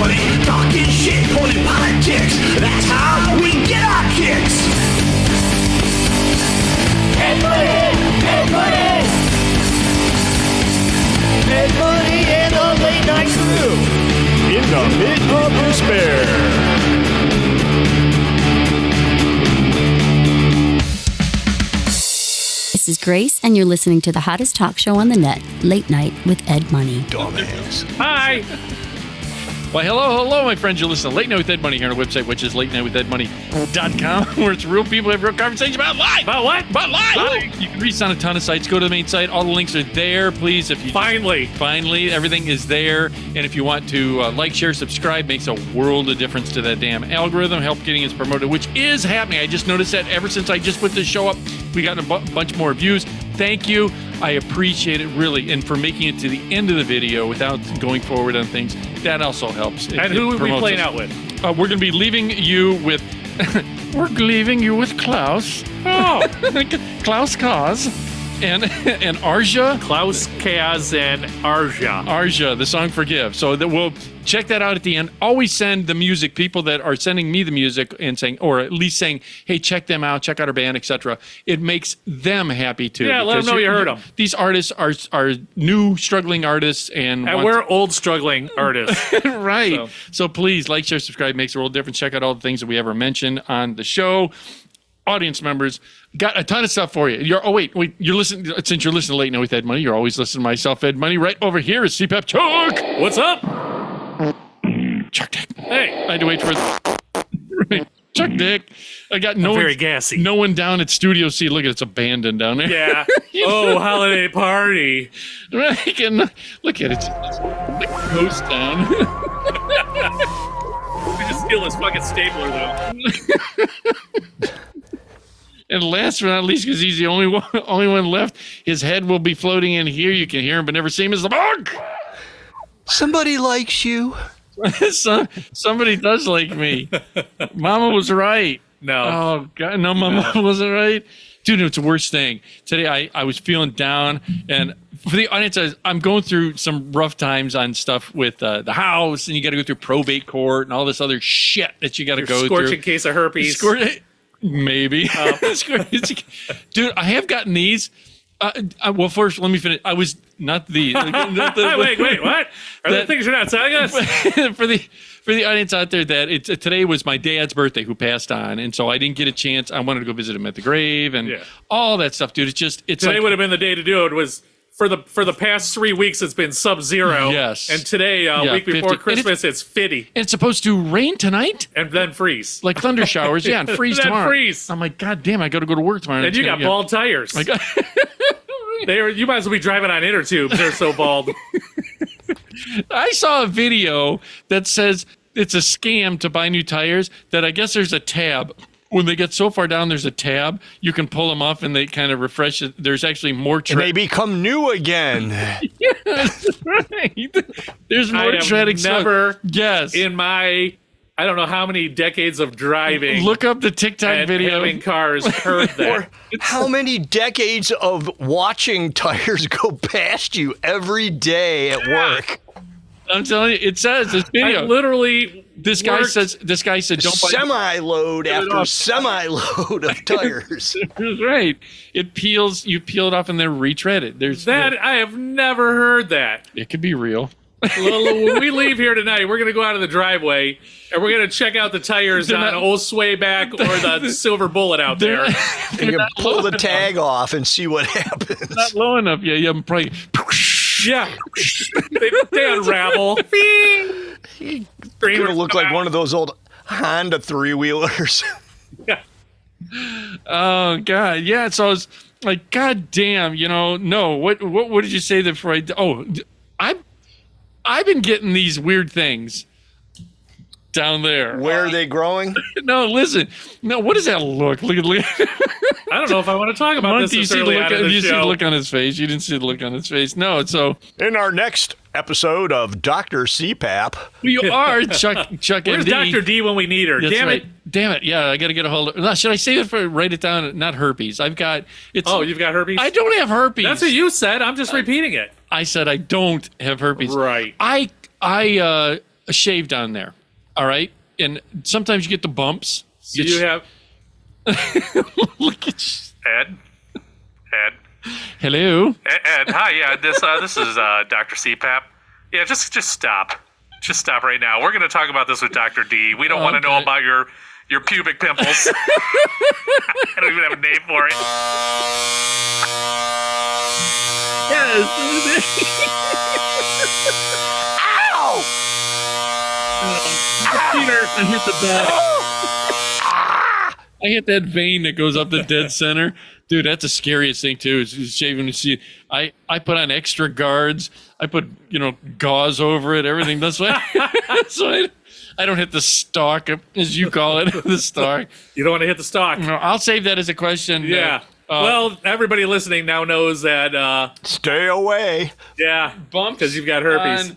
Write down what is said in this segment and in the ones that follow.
money, talking shit, quoting politics. That's how we get our kicks. Ed Money, Ed Money, Ed Money and the Late Night Crew. In the mid of despair. This is Grace, and you're listening to the hottest talk show on the net, Late Night with Ed Money. Dumbass. Hi. Why, hello, my friends. You're listening to Late Night with Ed Money here on our website, which is latenightwithedmoney.com, where it's real people have real conversations about life. About what? About life. You can read us on a ton of sites. Go to the main site. All the links are there. Please, if you Finally, everything is there. And if you want to like, share, subscribe, makes a world of difference to that damn algorithm. Help getting us promoted, which is happening. I just noticed that ever since I just put this show up, we got a bunch more views. Thank you. I appreciate it, really. And for making it to the end of the video without going forward on things, that also helps. and who are we playing out with? We're going to be leaving you with... we're leaving you with Klaus. Oh, Klaus Kaz. And Arja. Klaus Kaz and Arja, the song Forgive. So that we'll check that out at the end. Always send the music, people that are sending me the music and saying, or at least saying, hey, check them out, check out our band, etc. It makes them happy too. Yeah, let them know you heard them. These artists are new, struggling artists. And we're old, struggling artists. Right. So please like, share, subscribe. Makes a world of difference. Check out all the things that we ever mentioned on the show. Audience members, got a ton of stuff for you. You're listening. Since you're listening to Late Night with Ed Money, you're always listening to myself, Ed Money. Right over here is CPAP Chuck. What's up? Chuck Dick. Hey. I had to wait for right. Chuck Dick. I got very gassy. No one down at Studio C. Look at it's abandoned down there. Yeah. Oh, holiday party. Right. And look at it. It's like a ghost town. We just steal this fucking stapler though. And last but not least, because he's the only one left, his head will be floating in here. You can hear him, but never see him. Is the bug. Somebody likes you. Somebody does like me. Mama was right. No. Oh God, no, Mama wasn't right. Dude, it's the worst thing. Today I was feeling down, and for the audience, I'm going through some rough times on stuff with the house, and you got to go through probate court and all this other shit that you got to go through. Scorching case of herpes. Maybe. Dude, I have gotten these. Well, first, let me finish. I was not the... Wait, what? Are there things you're not telling us? For the audience out there, that today was my dad's birthday, who passed on, and so I didn't get a chance. I wanted to go visit him at the grave and all that stuff, dude. Today would have been the day to do it. Was for the past 3 weeks, it's been sub-zero. Yes. And today, week before 50. Christmas, it's 50. And it's supposed to rain tonight? And then freeze. Like thunder showers, and freeze tomorrow. Freeze. I'm like, God damn, I got to go to work tomorrow. And you got bald tires. You might as well be driving on inner tubes. They're so bald. I saw a video that says it's a scam to buy new tires, that I guess there's a tab. When they get so far down, there's a tab. You can pull them off, and they kind of refresh it. There's actually more tread. And they become new again. Yes, right. There's more treading. Never, yes, in my, I don't know how many decades of driving. Look up the TikTok video. Having cars heard that. Or how many decades of watching tires go past you every day at work? I'm telling you, it says this video. I literally. This guy said, don't buy semi-load after semi-load of tires. That's right. It peels. You peel it off and then retread it. I have never heard that. It could be real. When we leave here tonight, we're going to go out of the driveway and we're going to check out the tires on old Swayback or the Silver Bullet out there. You can pull the tag off and see what happens. Not low enough. Yeah, you haven't probably. Yeah, they unravel. It's going to look like one of those old Honda three-wheelers. Yeah. Oh God, yeah. So I was like, God damn, no. What did you say before I've been getting these weird things down there. Where are they growing? No, listen. No, what does that look? Look. I don't know if I want to talk about this. Do you see the look on his face? You didn't see the look on his face. No, so in our next episode of Dr. CPAP, you are Chuck. Where's MD? Dr. D when we need her? That's Damn right. it! Damn it! Yeah, I got to get a hold of. No, should I save it for write it down? Not herpes. I've got. You've got herpes. I don't have herpes. That's what you said. I'm just repeating it. I said I don't have herpes. Right. shave down there. All right, and sometimes you get the bumps. So you have Look at you. Ed? Hello. Ed, hi, yeah, this is Dr. CPAP. Yeah, just stop. Just stop right now. We're going to talk about this with Dr. D. We don't want to know about your pubic pimples. I don't even have a name for it. Yes. Peter, I hit the back. I hit that vein that goes up the dead center. Dude, that's the scariest thing too, is shaving. I put on extra guards. I put, gauze over it, everything. That's why I don't hit the stalk, as you call it, the stalk. You don't want to hit the stalk. No, I'll save that as a question. Yeah. Well, everybody listening now knows that. Stay away. Yeah. Bumps because you've got herpes.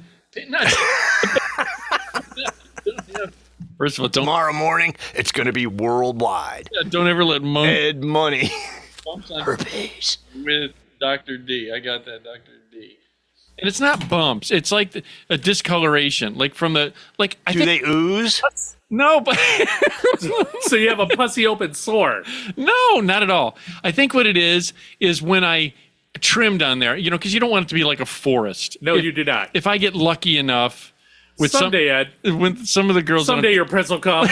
First of all, Tomorrow morning, it's going to be worldwide. don't ever let Monk Ed Money. bumps on Herpes. with Dr. D. I got that, Dr. D. And it's not bumps. It's like a discoloration, like from the I Do think they ooze? no, but So you have a pussy open sore. no, not at all. I think what it is when I trim down there, because you don't want it to be like a forest. No, you do not. If I get lucky enough with Someday, Ed. when some of the girls Someday your prince will come.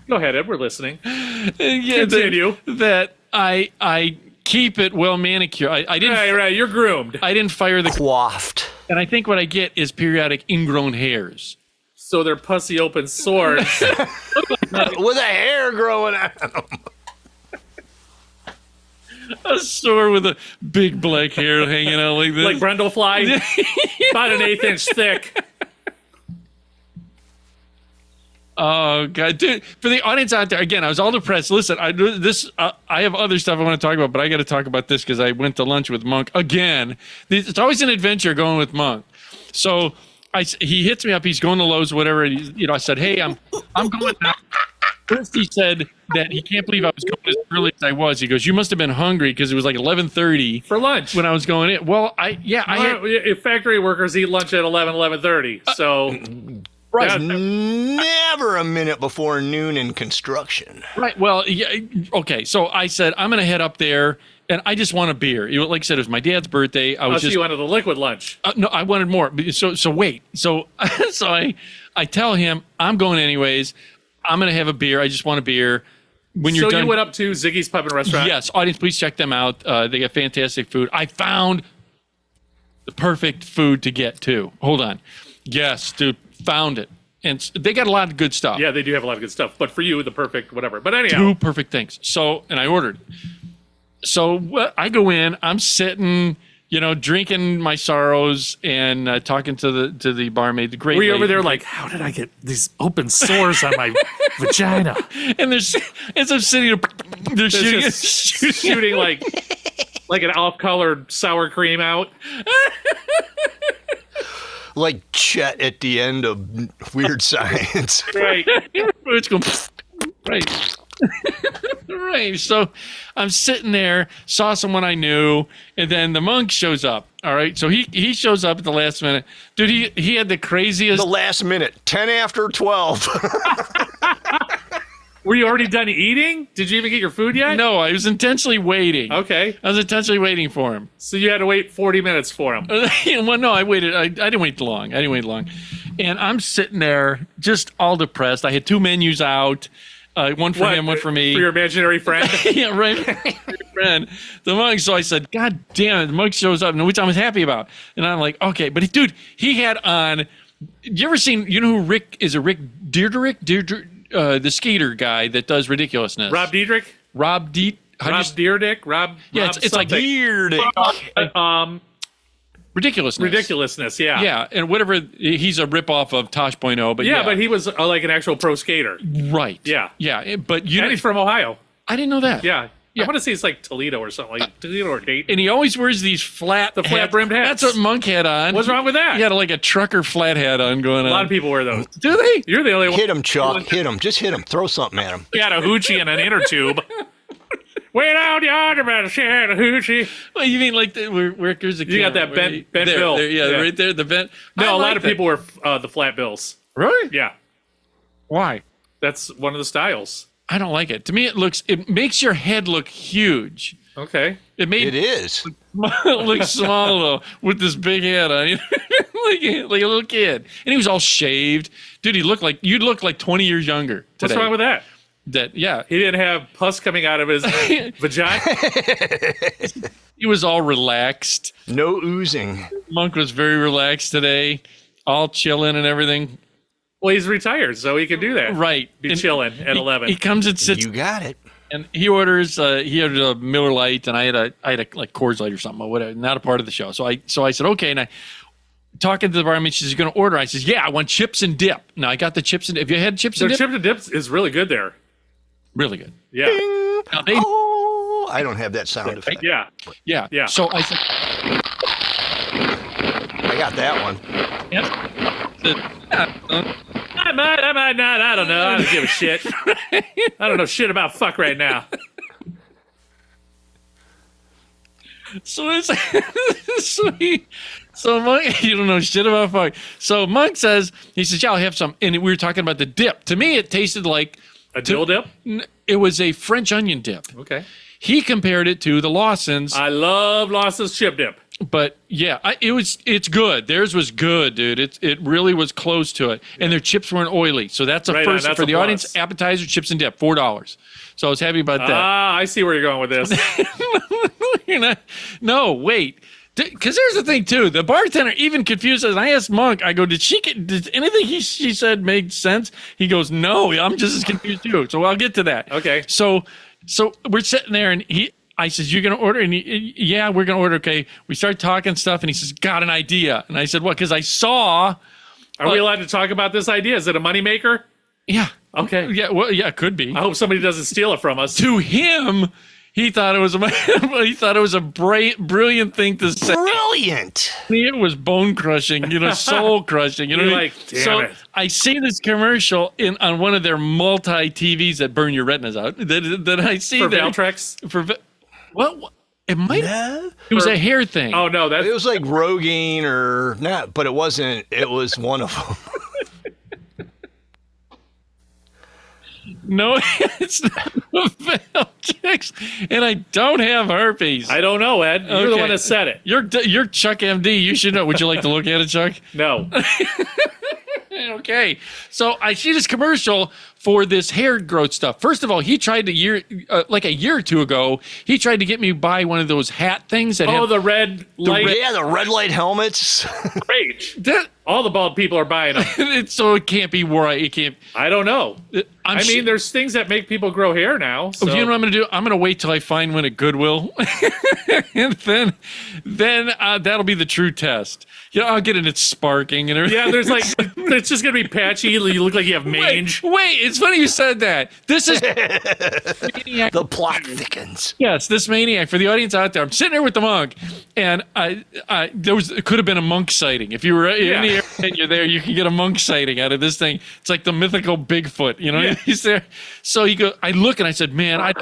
Go ahead, Ed. We're listening. Continue. that I keep it well manicured. I didn't. Right. You're groomed. I didn't fire the. Quaffed. And I think what I get is periodic ingrown hairs. So they're pussy open sores. With a hair growing out of them. A sore with a big black hair hanging out like this. Like Brundlefly. About an 1/8 inch thick. Oh God, dude! For the audience out there, again, I was all depressed. Listen, I have other stuff I want to talk about, but I got to talk about this because I went to lunch with Monk again. It's always an adventure going with Monk. So he hits me up. He's going to Lowe's, whatever. And I said, "Hey, I'm going now." First, he said that he can't believe I was going as early as I was. He goes, "You must have been hungry because it was like 11:30 For lunch. when I was going in." Well, Factory workers eat lunch at 11:30. So right. Never a minute before noon in construction. Right. Well, yeah. Okay. So I said, I'm going to head up there and I just want a beer. Like I said, it was my dad's birthday. I was so you wanted a liquid lunch. no, I wanted more. So wait. So I tell him I'm going anyways. I'm going to have a beer. I just want a beer. When you're So done, you went up to Ziggy's Pub and Restaurant? yes, audience, please check them out. They got fantastic food. I found the perfect food to get too. Hold on. Yes, dude, found it. And they got a lot of good stuff. Yeah, they do have a lot of good stuff. But for you, the perfect whatever. But anyhow. 2 perfect things. And I ordered. So I go in, I'm sitting, drinking my sorrows and talking to the barmaid, the great Were you lady. over there like, how did I get these open sores on my vagina? And as I'm sitting there, they're shooting like an off-colored sour cream out. Like Chet at the end of Weird Science. Right. It's going, right. Right. So I'm sitting there, saw someone I knew, and then the Monk shows up. All right. So he shows up at the last minute. Dude, he had the craziest. The last minute, 10 after 12. Were you already done eating? Did you even get your food yet? No, I was intentionally waiting. Okay. I was intentionally waiting for him. So you had to wait 40 minutes for him. Well, no, I waited. I didn't wait long. And I'm sitting there just all depressed. I had 2 menus out. One for him, one for me. For your imaginary friend? Yeah, right. Your friend, the Monk. So I said, God damn it, the Monk shows up, which I was happy about. And I'm like, okay. But dude, he had on, you ever seen, who Rick is? Rick Deirdre, the skater guy that does Ridiculousness. Rob Dyrdek? Rob Dyrdek? Rob Yeah, it's like Dyrdek. Ridiculousness. Yeah. Yeah, and whatever, he's a ripoff of Tosh.0, but yeah. But he was like an actual pro skater. Right. Yeah. Yeah, but And he's from Ohio. I didn't know that. Yeah. Yeah. I want to say it's like Toledo or something, like Toledo or Dayton. And he always wears these flat-brimmed hats. That's what Monk had on. What's wrong with that? He had like a trucker flat hat on going on. A lot of people wear those. Do they? You're the only one. Hit him, Chuck. Hit him. Just hit him. Throw something at him. You got a hoochie and an inner tube. Way down yonder by the Chattahoochee. Well, you mean like where there's a You got that bent bill. Yeah, right there, the bent. No, a lot of people wear the flat bills. Really? Yeah, Why? that's one of the styles. I don't like it. To me, it makes your head look huge. Okay. It is. Look small though, with this big head on you, like a little kid. And he was all shaved, dude. You'd look like 20 years younger today. What's wrong with that? Yeah, He didn't have pus coming out of his vagina. he was all relaxed. No oozing. Monk was very relaxed today, all chilling and everything. Well, he's retired, so he can do that. Right, Be And chilling at 11. He comes and sits, You got it. and he orders. He ordered a Miller Lite, and I had a like Coors Light or something, or whatever. Not a part of the show. So I said okay, and I. Talking to the barmaid, she's going to order. I says, "Yeah, I want chips and dip." Now I got the chips and. Have you had chips Their and dip? chip and dips is really good there. Really good. Yeah. Now they, Oh, I don't have that sound effect. Yeah. yeah. Yeah. So I said, I got that one. yes. I might not. I don't know. I don't give a shit. I don't know shit about fuck right now. So it's so Monk, you don't know shit about fuck. So Monk says, he says, yeah, I'll have some. And we were talking about the dip. To me, it tasted like A dill dip? it was a French onion dip. Okay. He compared it to the Lawson's, I love Lawson's chip dip. but yeah, it's good. Theirs was good, dude. It really was close to it, and their chips weren't oily. So that's a Right on, first that's for a the plus. audience. Appetizer, chips and dip, $4. So I was happy about that. Ah, I see where you're going with this. You're not, no, wait. Because here's the thing, too. The bartender even confused us. I asked Monk, I go, did anything she said make sense? He goes, no, I'm just as confused, too. So I'll get to that. Okay. So we're sitting there, and I says, you're going to order? And yeah, we're going to order. Okay. We start talking stuff, and he says, got an idea. And I said, what? Because I saw. Are we allowed to talk about this idea? Is it a moneymaker? Yeah. Okay. Yeah, well, yeah, it could be. I hope somebody doesn't steal it from us. To him, he thought it was a brilliant thing to say. Brilliant. It was bone crushing, soul crushing. You're like, damn it. I see this commercial on one of their multi TVs that burn your retinas out. That I see For that Valtrex? What? It might. No. It was a hair thing. Oh, no. It was like Rogaine or not, but it wasn't. It was one of them. No, it's not Valtrex, and I don't have herpes. I don't know, Ed. You're the Okay. one that said it. You're Chuck MD. You should know. Would you like to look at it, Chuck? No. Okay, so I see this commercial for this hair growth stuff. First of all, he tried a year or two ago. He tried to get me to buy one of those hat things that Oh, have the red light. Yeah, the red light helmets. Great. that. All the bald people are buying them. So it can't be where it can't. I don't know. I'm I su- mean, there's things that make people grow hair now. So. You know what I'm going to do? I'm going to wait till I find one at Goodwill, and then that'll be the true test. I'll get it. It's sparking and everything. Yeah, there's like, it's just going to be patchy. You look like you have mange. Wait, it's funny you said that. This is The plot thickens. yes, this maniac for the audience out there. I'm sitting there with the monk, and it could have been a monk sighting. If you were in the area and you're there, you can get a monk sighting out of this thing. It's like the mythical Bigfoot. Yeah. He's there. So he goes. I look and I said, man, I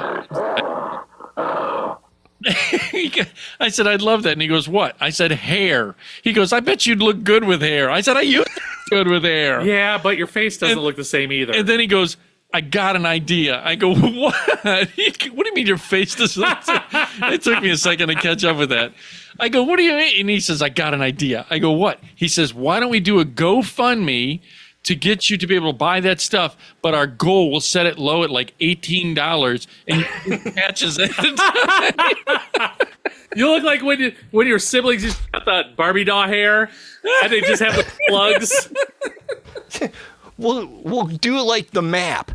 said, I'd love that. And he goes, what? I said, hair. He goes, I bet you'd look good with hair. I said, I used to look good with hair. Yeah, but your face doesn't And- look the same either. And then he goes, I got an idea. I go, what? What do you mean your face doesn't look the same? It took me a second to catch up with that. I go, what do you mean? And he says, I got an idea. I go, what? He says, why don't we do a GoFundMe to get you to be able to buy that stuff, but our goal, we'll set it low at like $18, and you patches it. You look like when your siblings just got that Barbie doll hair, and they just have the plugs. We'll do it like the map.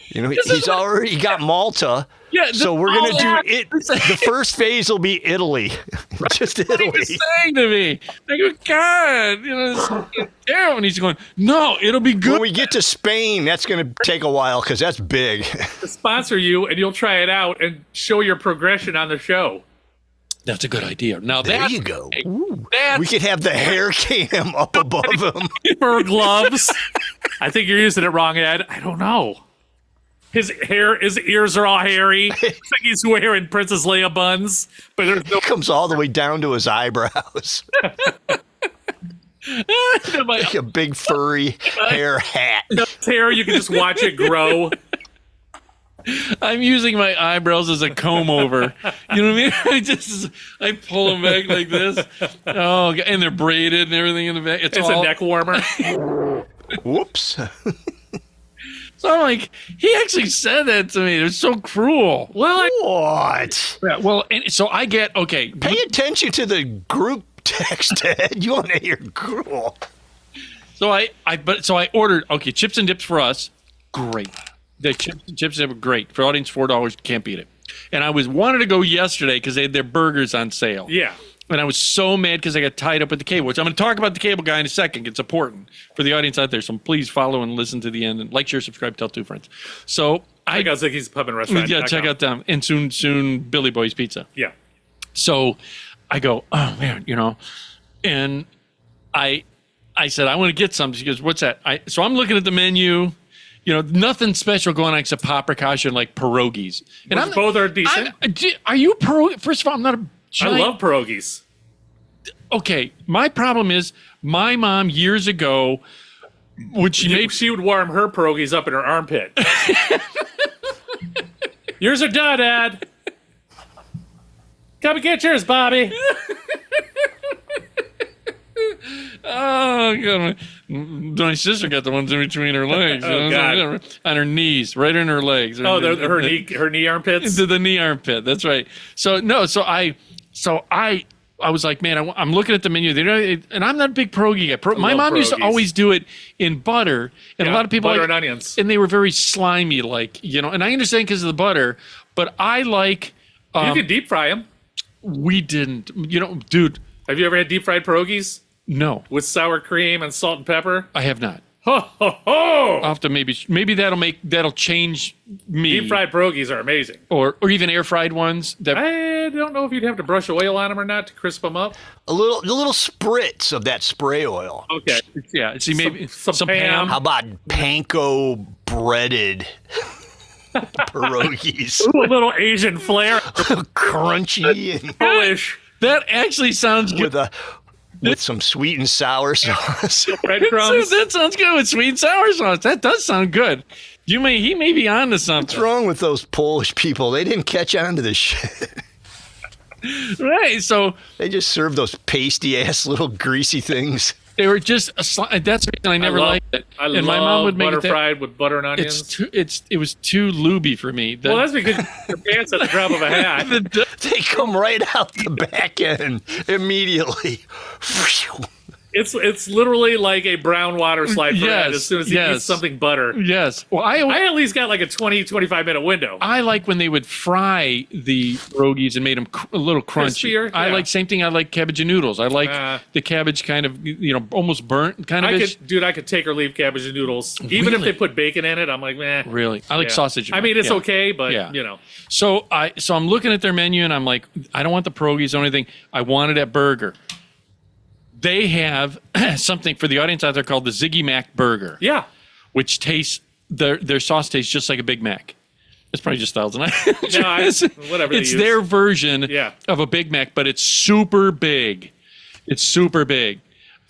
He's already got Malta. Yeah, So we're gonna all do it. The first phase will be Italy, just He Italy. was saying to me, I go, God, it's terrible. And he's going, no, it'll be good. When we get to Spain, that's gonna take a while because that's big. To sponsor you, and you'll try it out and show your progression on the show. That's a good idea. Now There that's, you go. That's We could have the hair cam up above him. Fur gloves. I think you're using it wrong, Ed. I don't know. His ears are all hairy. It's like he's wearing Princess Leia buns, but there's no It comes all the way down to his eyebrows. Like a big furry hair hat. hair. You can just watch it grow. I'm using my eyebrows as a comb over. You know what I mean? I pull them back like this. Oh, and they're braided and everything in the back. It's a neck warmer. Whoops. So I'm like, he actually said that to me. It was so cruel. Well, What? Yeah, well, and so I get, okay. Pay attention to the group text, Ed. You want to hear cruel. So I ordered, okay, chips and dips for us. Great. The chips and dips were great. For audience, $4, can't beat it. And I wanted to go yesterday because they had their burgers on sale. yeah. And I was so mad because I got tied up with the cable, which I'm going to talk about the cable guy in a second. It's important for the audience out there. So please follow and listen to the end and like, share, subscribe, tell 2 friends. So I got Ziggy's Pub and Restaurant. yeah, check out them. And soon Billy Boy's Pizza. Yeah. So I go, oh man, and I said, I want to get something. She goes, what's that? So I'm looking at the menu, nothing special going on except paprikash and like pierogies. And Both are decent. Are you pierogi? First of all, I'm not a giant. I love pierogies. Okay, my problem is my mom years ago, when she would warm her pierogies up in her armpit. Yours are done, Dad. Come and get yours, Bobby. Oh, God. My sister got the ones in between her legs. Oh, God. On her knees, right in her legs. Oh, her knee armpits? The knee armpit, that's right. So I was like, man, I'm looking at the menu. And I'm not a big pierogi guy. My mom used to always do it in butter. And a lot of people butter and onions. And they were very slimy, and I understand because of the butter, but I like... you can deep fry them. We didn't. Dude. Have you ever had deep fried pierogies? No. With sour cream and salt and pepper? I have not. Ho, ho, ho! I'll have to maybe that'll change me. Deep fried pierogies are amazing. Or even air fried ones. I don't know if you'd have to brush oil on them or not to crisp them up. A little spritz of that spray oil. Okay. Yeah. See, maybe some Pam. How about panko breaded pierogies? Ooh, a little Asian flair. Crunchy and Polish. That actually sounds good. with some sweet and sour sauce. Breadcrumbs. That sounds good with sweet and sour sauce. That does sound good. He may be on to something. What's wrong with those Polish people? They didn't catch on to this shit. Right. So They just serve those pasty ass little greasy things. they were just that's the reason I never liked it. I and love my mom would make butter it that, fried with butter and onions. it was too looby for me. Well, that's because your pants at the drop of a hat. They come right out the back end immediately. It's literally like a brown water slide for Ed as soon as he eats something butter. Yes. Well, I at least got like a 20-25 minute window. I like when they would fry the pierogies and made them a little crunchy. Crispier, I yeah. like same thing. I like cabbage and noodles. I like the cabbage kind of almost burnt kind of. I could take or leave cabbage and noodles. Even if they put bacon in it, I'm like, meh. Really, I like sausage. I mean, it's okay, but Yeah. So I'm looking at their menu and I'm like, I don't want the pierogies or anything. I wanted that burger. They have something for the audience out there called the Ziggy Mac Burger. Yeah. Which tastes their sauce tastes just like a Big Mac. It's probably just Thousand Island. No, whatever. It's their version Yeah. of a Big Mac, but it's super big. It's super big.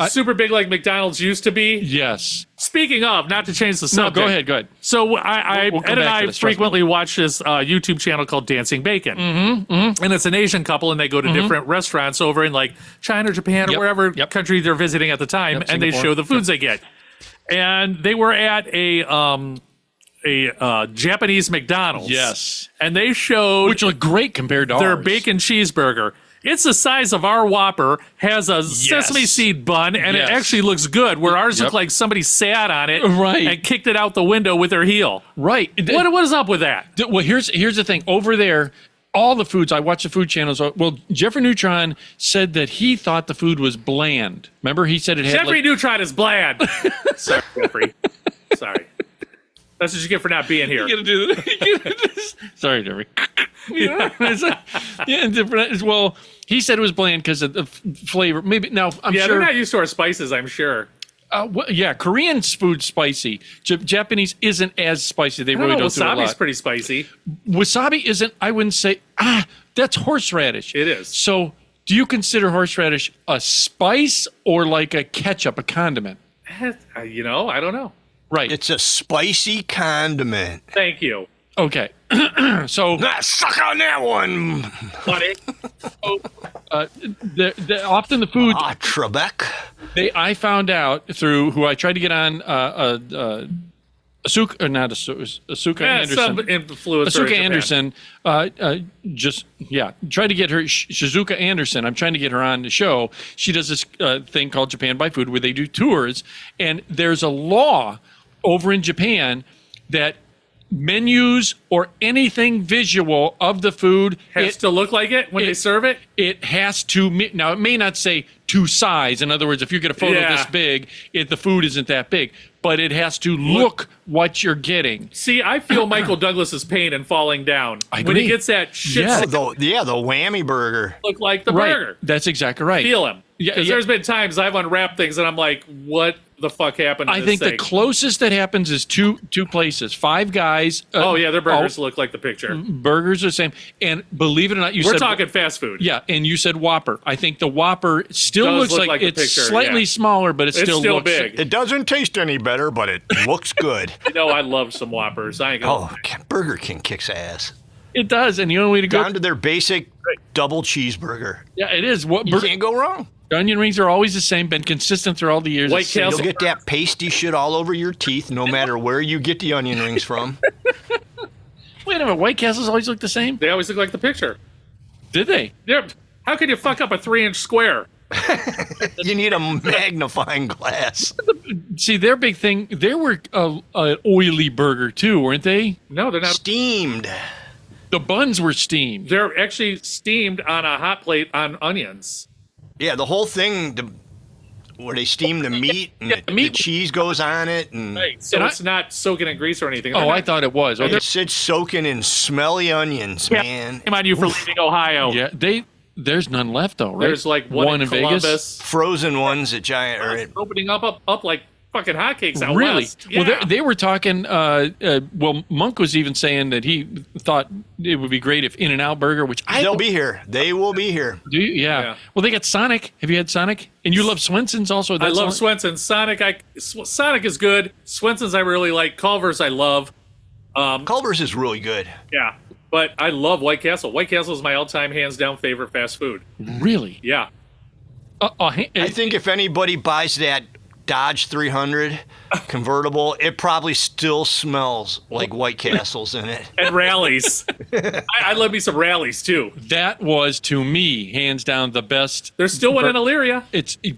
Super big like McDonald's used to be. Yes. Speaking of, not to change the subject. No, go ahead. So We'll Ed come and back to I this, trust me. frequently watch this YouTube channel called Dancing Bacon. Mm-hmm. And it's an Asian couple, and they go to different restaurants over in like China or Japan or wherever country they're visiting at the time, and they Singapore. show the foods they get. And they were at a Japanese McDonald's. Yes. And they showed Which look great compared to their ours. bacon cheeseburger. It's the size of our Whopper, has a sesame seed bun, and it actually looks good, where ours look like somebody sat on it and kicked it out the window with their heel. Right. What is up with that? Well, here's the thing. Over there, all the foods, I watch the food channels. Well, Jeffrey Neutron said that he thought the food was bland. Remember, he said it had Jeffrey Neutron is bland. Sorry, Jeffrey. Sorry. That's what you get for not being here. You gotta do this. Sorry, Jeffrey. Different. Well, he said it was bland because of the flavor. Maybe now I'm sure. They're not used to our spices, I'm sure. Yeah, Korean food's spicy. Japanese isn't as spicy. They really don't do a lot. Wasabi's pretty spicy. Wasabi isn't, I wouldn't say, that's horseradish. It is. So do you consider horseradish a spice or like a ketchup, a condiment? I don't know. Right. It's a spicy condiment. Thank you. Okay. So Suck on that one. Buddy. often the food Trebek. I found out through who I tried to get on Asuka, or not Asuka Anderson. Some influencer. Asuka in Japan. Anderson, tried to get her, Shizuka Anderson. I'm trying to get her on the show. She does this thing called Japan by Food where they do tours. And there's a law over in Japan that menus or anything visual of the food Has to look like it when they serve it. It has to, now it may not say to size. In other words, if you get a photo this big, the food isn't that big, but it has to look what you're getting. See, I feel Michael Douglas's pain in Falling Down. I When he agree. gets that shit Yeah. stick The whammy burger. look like the Right. burger. That's exactly right. Feel him. Yeah, Because yeah. there's been times I've unwrapped things and I'm like, what the fuck happened to I this think thing? the closest that happens is two places. Five Guys. Oh, yeah, their burgers look like the picture. Burgers are the same. And believe it or not, you We're said talking fast food. Yeah, and you said Whopper. I think the Whopper still Does looks look like the it's picture, slightly yeah. smaller, but it It's still still looks big. It doesn't taste any better, but it looks good. I love some Whoppers. I ain't gonna. Burger King kicks ass. It does, and the only way to go Down to their basic double cheeseburger. yeah, it is. What You can't go wrong. onion rings are always the same, been consistent through all the years. White It's the same. Castle. You'll get that pasty shit all over your teeth, no matter where you get the onion rings from. Wait a minute, White Castles always look the same? They always look like the picture. Did they? How can you fuck up a 3-inch square? You need a magnifying glass. See, their big thing, they were an oily burger too, weren't they? No, they're not. Steamed. The buns were steamed. They're actually steamed on a hot plate on onions. Yeah, the whole thing, where they steam the meat and Yeah, the meat- the cheese goes on it. And So And it's not soaking in grease or anything. They're Oh, I not- thought it was. Okay. it's soaking in smelly onions, man. Shame on you for leaving Ohio. Yeah, there's none left though, right? There's like one in Vegas. Columbus. Frozen ones at Giant. Or at, Opening up like fucking hotcakes out Really? west. Yeah. Well, they were talking. Well, Monk was even saying that he thought it would be great if In-N-Out Burger, which I they'll don't- be here. They will be here. Do you? Yeah. Yeah. Well, they got Sonic. Have you had Sonic? And you love Swenson's also. I That's love all- Swenson's. Sonic is good. Swenson's I really like. Culver's I love. Culver's is really good. Yeah. But I love White Castle. White Castle is my all-time hands-down favorite fast food. Really? Yeah. I think if anybody buys that Dodge 300 convertible, it probably still smells like White Castle's in it. And rallies. I love me some rallies, too. that was to me hands down the best. There's still one in Elyria.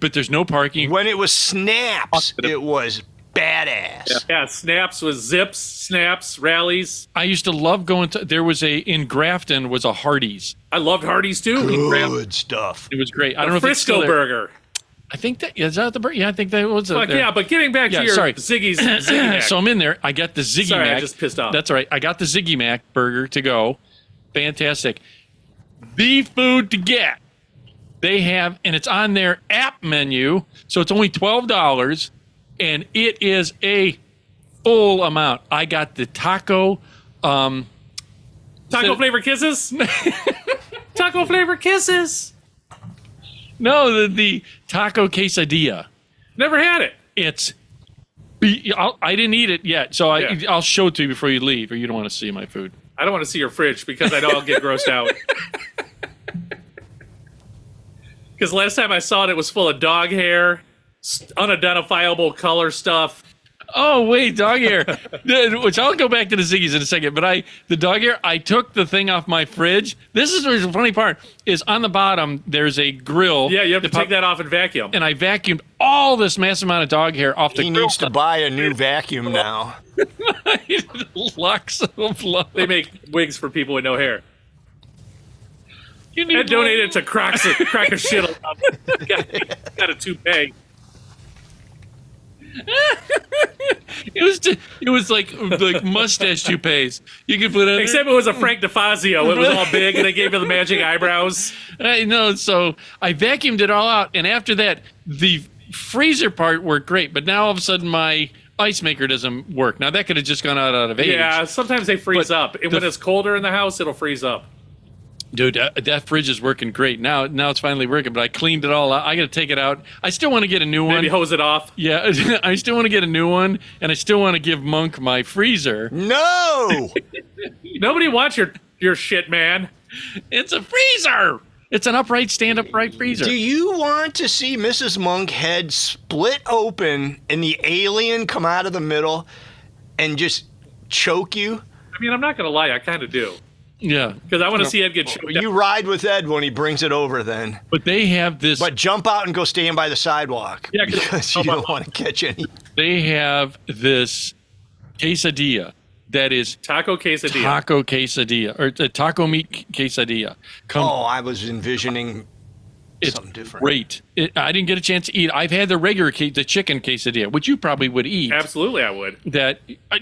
But there's no parking. When it was Snaps, it was badass. Yeah, snaps with zips, snaps, rallies. I used to love going to. There was in Grafton was a Hardee's. I loved Hardee's, too. Good stuff. It was great. I don't know if it's Frisco still there. burger. I think that is that the burger. Yeah, I think that was. Fuck there. yeah, but getting back to your sorry. Ziggy Mac. So I'm in there. I got the Ziggy Sorry, I Mac. just pissed off. That's all right. I got the Ziggy Mac burger to go. Fantastic. The food to get. They have, and it's on their app menu, so it's only $12, and it is a full amount. I got the taco. Taco flavor kisses? Taco flavor kisses. No, the taco quesadilla. Never had it. I didn't eat it yet, so Yeah. I'll show it to you before you leave, or you don't want to see my food. I don't want to see your fridge because I know I'll get grossed out. Because last time I saw it was full of dog hair, unidentifiable color stuff. Oh wait, dog hair. Which I'll go back to the Ziggies in a second. But the dog hair, I took the thing off my fridge. This is the funny part: is on the bottom there's a grill. Yeah, you have to take that off and vacuum. And I vacuumed all this massive amount of dog hair off the He grill. needs to buy a new vacuum now. Locks of love. They make wigs for people with no hair. You need And donate it to Cracker Shit. Got a toupee. It was like mustache toupees. You could put it. Except it was a Frank DeFazio. It was all big, and they gave you the magic eyebrows. I know. So I vacuumed it all out, and after that, freezer part worked great, but now all of a sudden my ice maker doesn't work. Now that could have just gone out of age. Yeah, sometimes they freeze up. And when it's colder in the house, it'll freeze up. Dude, that fridge is working great. Now it's finally working, but I cleaned it all out. I got to take it out. I still want to get a new one. Maybe hose it off. Yeah, I still want to get a new one, and I still want to give Monk my freezer. No! Nobody wants your shit, man. It's a freezer! It's an stand-upright freezer. Do you want to see Mrs. Monk head split open and the alien come out of the middle and just choke you? I mean, I'm not going to lie. I kind of do. Yeah. Because I want to see Ed get choked. You ride with Ed when he brings it over then. But they have this... But jump out and go stand by the sidewalk. Yeah, because you don't want to catch any. They have this quesadilla that is... Taco quesadilla. Taco quesadilla. Or taco meat quesadilla. I was envisioning something different. Great. I didn't get a chance to eat. I've had the regular the chicken quesadilla, which you probably would eat. Absolutely, I would.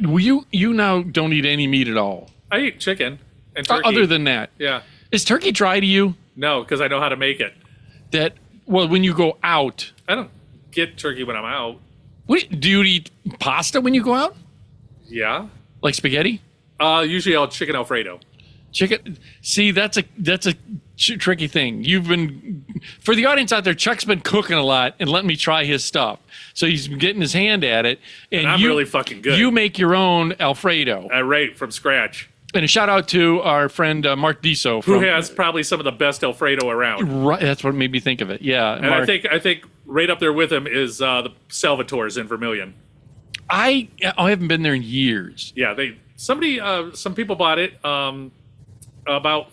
You now don't eat any meat at all. I eat chicken and turkey. Other than that. Yeah. Is turkey dry to you? No, because I know how to make it. When you go out. I don't get turkey when I'm out. Do you eat pasta when you go out? Yeah. Like spaghetti? Usually I'll chicken Alfredo. Chicken. See, that's a tricky thing. For the audience out there, Chuck's been cooking a lot and letting me try his stuff. So he's getting his hand at it. And I'm really fucking good. You make your own Alfredo. Right, from scratch. And a shout out to our friend Mark Diso, who has probably some of the best Alfredo around. Right, that's what made me think of it. Yeah, and Mark, I think right up there with him is the Salvatore's in Vermilion. I haven't been there in years. Yeah, some people bought it about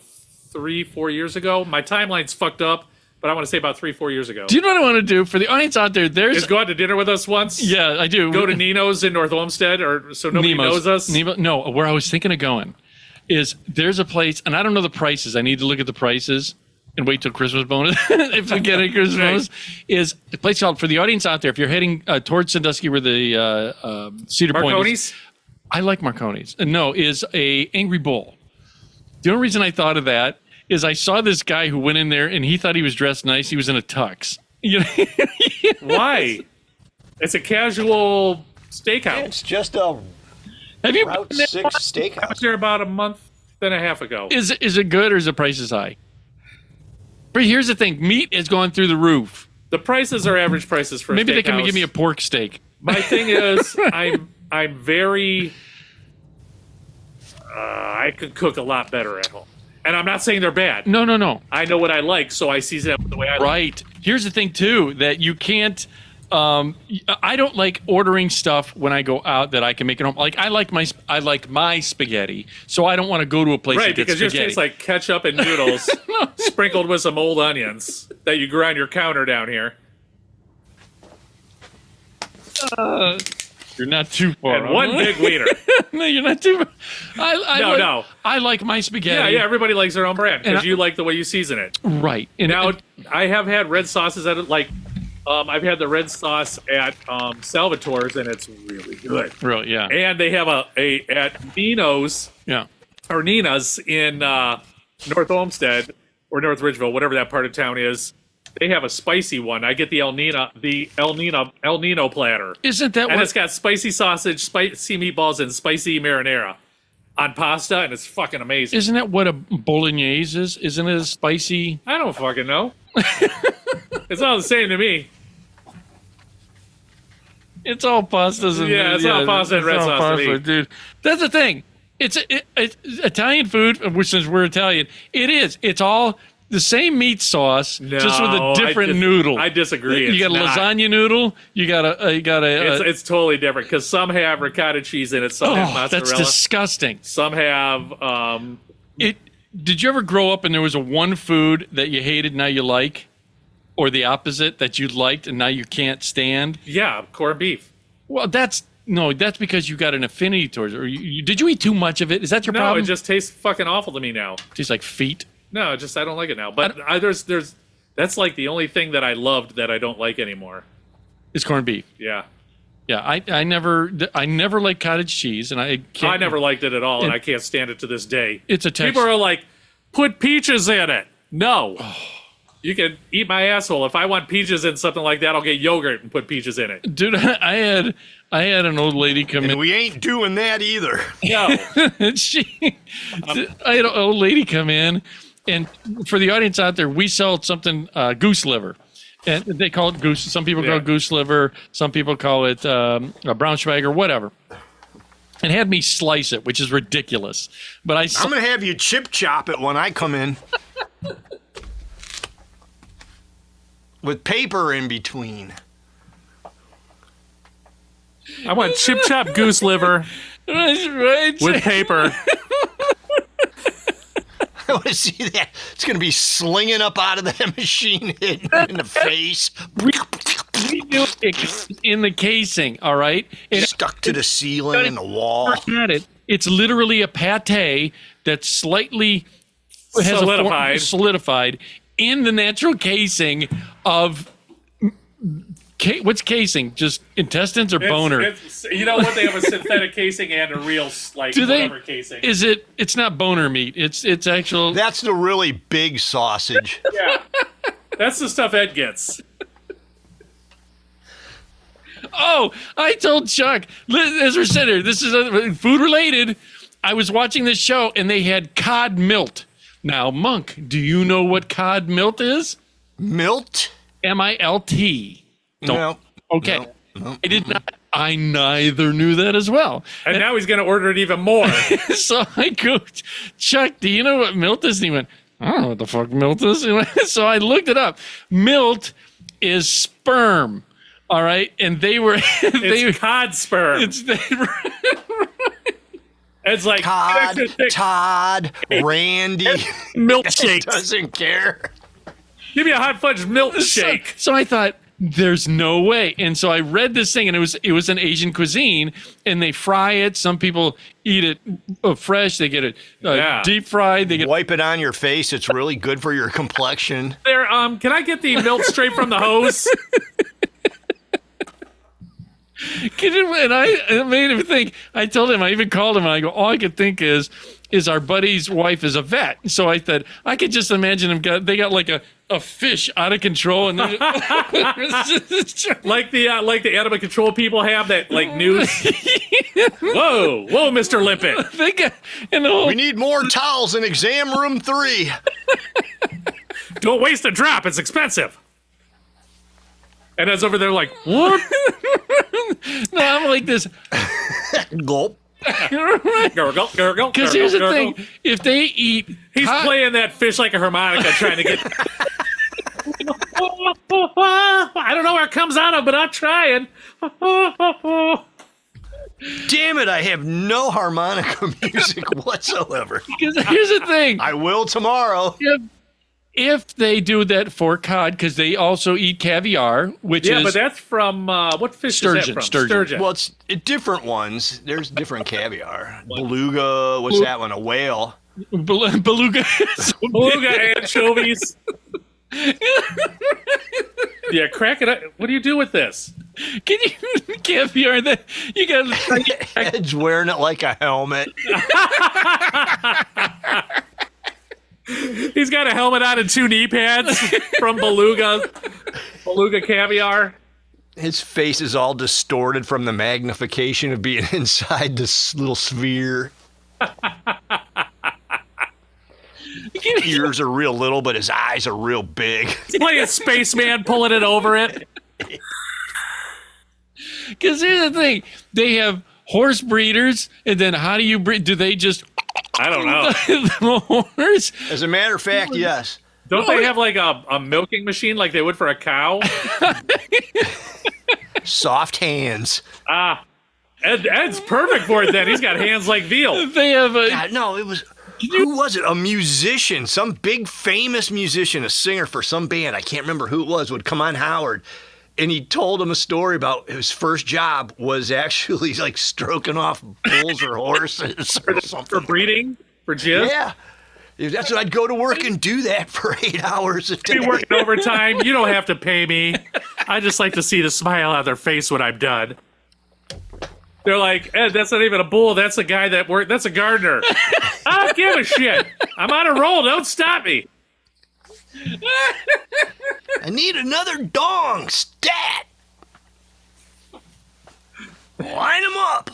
3-4 years ago. My timeline's fucked up, but I want to say about 3-4 years ago. Do you know what I want to do for the audience out there? Is go out to dinner with us once? Yeah, I do. Go to Nino's in North Olmsted, or so nobody knows us. No, where I was thinking of going is there's a place, and I don't know the prices. I need to look at the prices and wait till Christmas bonus. If we get a Christmas bonus, is a place called, for the audience out there, if you're heading towards Sandusky where the Cedar Point is. I like Marconi's. No, is a Angry Bull. The only reason I thought of that is I saw this guy who went in there and he thought he was dressed nice. He was in a tux. Why? It's a casual steakhouse. It's just a Route 6 steakhouse. I was there about a month and a half ago. Is it good or is the prices high? But here's the thing. Meat is going through the roof. The prices are average prices for Maybe a steakhouse. They can give me a pork steak. My thing is, I'm very... I could cook a lot better at home. And I'm not saying they're bad. No. I know what I like, so I season it the way I like. Right. Here's the thing, too, that you can't... I don't like ordering stuff when I go out that I can make at home. Like I like my spaghetti, so I don't want to go to a place that gets spaghetti. Right, because yours tastes like ketchup and noodles sprinkled with some old onions that you grow on your counter down here. You're not too far. And one big wiener. No, you're not too far. No. I like my spaghetti. Yeah, everybody likes their own brand because you like the way you season it. Right. I have had red sauces at it, like... I've had the red sauce at Salvatore's, and it's really good. Really, yeah. And they have at Nino's, or Nina's in North Olmsted or North Ridgeville, whatever that part of town is. They have a spicy one. I get the El Nino platter. Isn't that and it's got spicy sausage, spicy meatballs, and spicy marinara on pasta, and it's fucking amazing. Isn't that what a bolognese is? Isn't it a spicy? I don't fucking know. It's all the same to me. It's all pastas and it's all pasta and red sauce to me. Dude. That's the thing. It's Italian food, which since we're Italian, it is. It's all the same meat sauce, just with a different noodle. I disagree. You got a lasagna noodle. You got a. It's totally different because some have ricotta cheese in it. Some have mozzarella. That's disgusting. Some have. Did you ever grow up and there was one food that you hated now you like? Or the opposite that you liked and now you can't stand? Yeah, corned beef. Well, that's because you got an affinity towards it. Or did you eat too much of it? Is that your problem? No, it just tastes fucking awful to me now. Tastes like feet? No, I don't like it now. But there's that's like the only thing that I loved that I don't like anymore. Is corned beef. Yeah. Yeah, I never liked cottage cheese, and I never liked it at all, and I can't stand it to this day. It's a texture. People are like, put peaches in it. No. You can eat my asshole. If I want peaches in something like that, I'll get yogurt and put peaches in it. Dude, I had an old lady come in. And we ain't doing that either. No. I had an old lady come in, and for the audience out there, we sell something goose liver. And they call it goose. Some people call it goose liver. Some people call it a Braunschweiger, whatever. And had me slice it, which is ridiculous. But I'm going to have you chip chop it when I come in. With paper in between. I want chip chop goose liver with paper. I want to see that. It's going to be slinging up out of that machine, hitting in the face. We do it in the casing, all right? Stuck to the ceiling and the wall. It's literally a pate that's slightly solidified in the natural casing of what's casing? Just intestines or boner? You know what? They have a synthetic casing and a real whatever casing. Is it? It's not boner meat. It's actual. That's the really big sausage. Yeah, that's the stuff Ed gets. Oh, I told Chuck, as we're sitting here, this is food related. I was watching this show and they had cod milt. Now, Monk, do you know what cod milt is? Milt? M-I-L-T. No. Okay. No. I did not. I neither knew that as well. And now he's going to order it even more. So I go, Chuck, do you know what milt is? And he went, I don't know what the fuck milt is. So I looked it up. Milt is sperm. All right. And they were. It's cod sperm. It's like Cod, Todd, Randy. Milkshake. Doesn't care. Give me a hot fudge milkshake. So I thought, there's no way. And so I read this thing, and it was an Asian cuisine, and they fry it. Some people eat it fresh. They get it deep fried. They wipe it on your face. It's really good for your complexion. There, can I get the milk straight from the hose? And I made him think. I told him. I even called him. And I go, all I could think is our buddy's wife is a vet. So I said, I could just imagine him. They got like a fish out of control, and like the animal control people have that like news. whoa, Mr. Limpet. They got, we need more towels in exam room 3. Don't waste a drop. It's expensive. And Ed's over there like, what? No, I'm like this. Gulp. Gurgle. Because here's the thing: if they eat, he's playing that fish like a harmonica, trying to get. I don't know where it comes out of, but I'm trying. Damn it! I have no harmonica music whatsoever. Because here's the thing: I will tomorrow. If they do that for cod, because they also eat caviar, which is... but that's from... what fish sturgeon, is that from? Sturgeon. Well, it's different ones. There's different caviar. Beluga, what's that one? A whale. Beluga. Beluga anchovies. Yeah, crack it up. What do you do with this? Can you... Caviar, that you got... Ed's wearing it like a helmet. He's got a helmet on and 2 knee pads from Beluga caviar. His face is all distorted from the magnification of being inside this little sphere. Ears are real little, but his eyes are real big. He's playing Spaceman, pulling it over it. Because here's the thing. They have horse breeders, and then how do you breed? Do they just... I don't know. The horse? As a matter of fact, yes. Don't they have like a milking machine like they would for a cow? Soft hands. Ed's perfect for it then. He's got hands like veal. They have a... God, no, it was... Who was it? A musician. Some big famous musician, a singer for some band. I can't remember who it was, would come on Howard. And he told him a story about his first job was actually like stroking off bulls or horses or something. For breeding? For jizz? Yeah. That's what I'd go to work and do that for 8 hours a day. Be working overtime. You don't have to pay me. I just like to see the smile on their face when I'm done. They're like, Ed, that's not even a bull. That's a guy that worked. That's a gardener. I don't give a shit. I'm on a roll. Don't stop me. I need another dong stat. Line them up.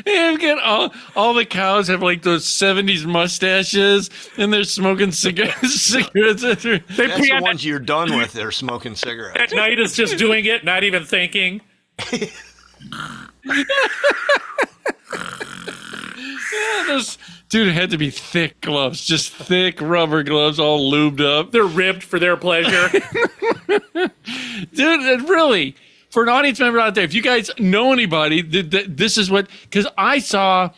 They've got all the cows have like those 70s mustaches and they're smoking cigarettes. That's the ones you're done with. They're smoking cigarettes. At night is just doing it, not even thinking. Dude, it had to be thick gloves, just thick rubber gloves, all lubed up. They're ribbed for their pleasure. Dude, it really, for an audience member out there, if you guys know anybody, this is what, because I saw,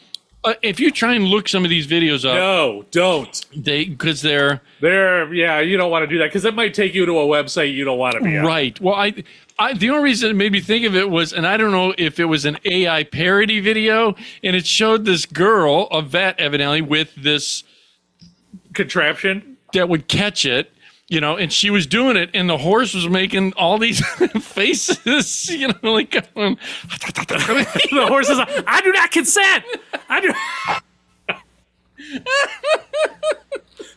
if you try and look some of these videos up. No, don't. Because they're, yeah, you don't want to do that because it might take you to a website you don't want to be on. Right. Well, the only reason it made me think of it was, and I don't know if it was an AI parody video, and it showed this girl, a vet evidently, with this contraption that would catch it, you know, and she was doing it, and the horse was making all these faces, you know, like going. The horse is like, I do not consent.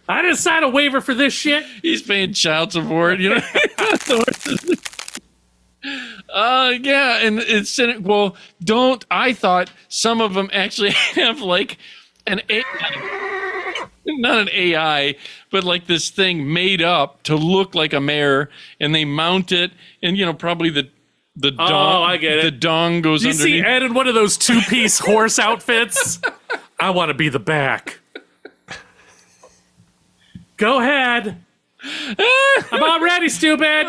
I didn't sign a waiver for this shit. He's paying child support, you know. Yeah, and it's well. I thought some of them actually have like an AI, not an AI, but like this thing made up to look like a mare, and they mount it, and you know probably the dong. I get it. The dong goes you underneath. See Ed in one of those 2-piece horse outfits. I want to be the back. Go ahead. I'm all ready, stupid.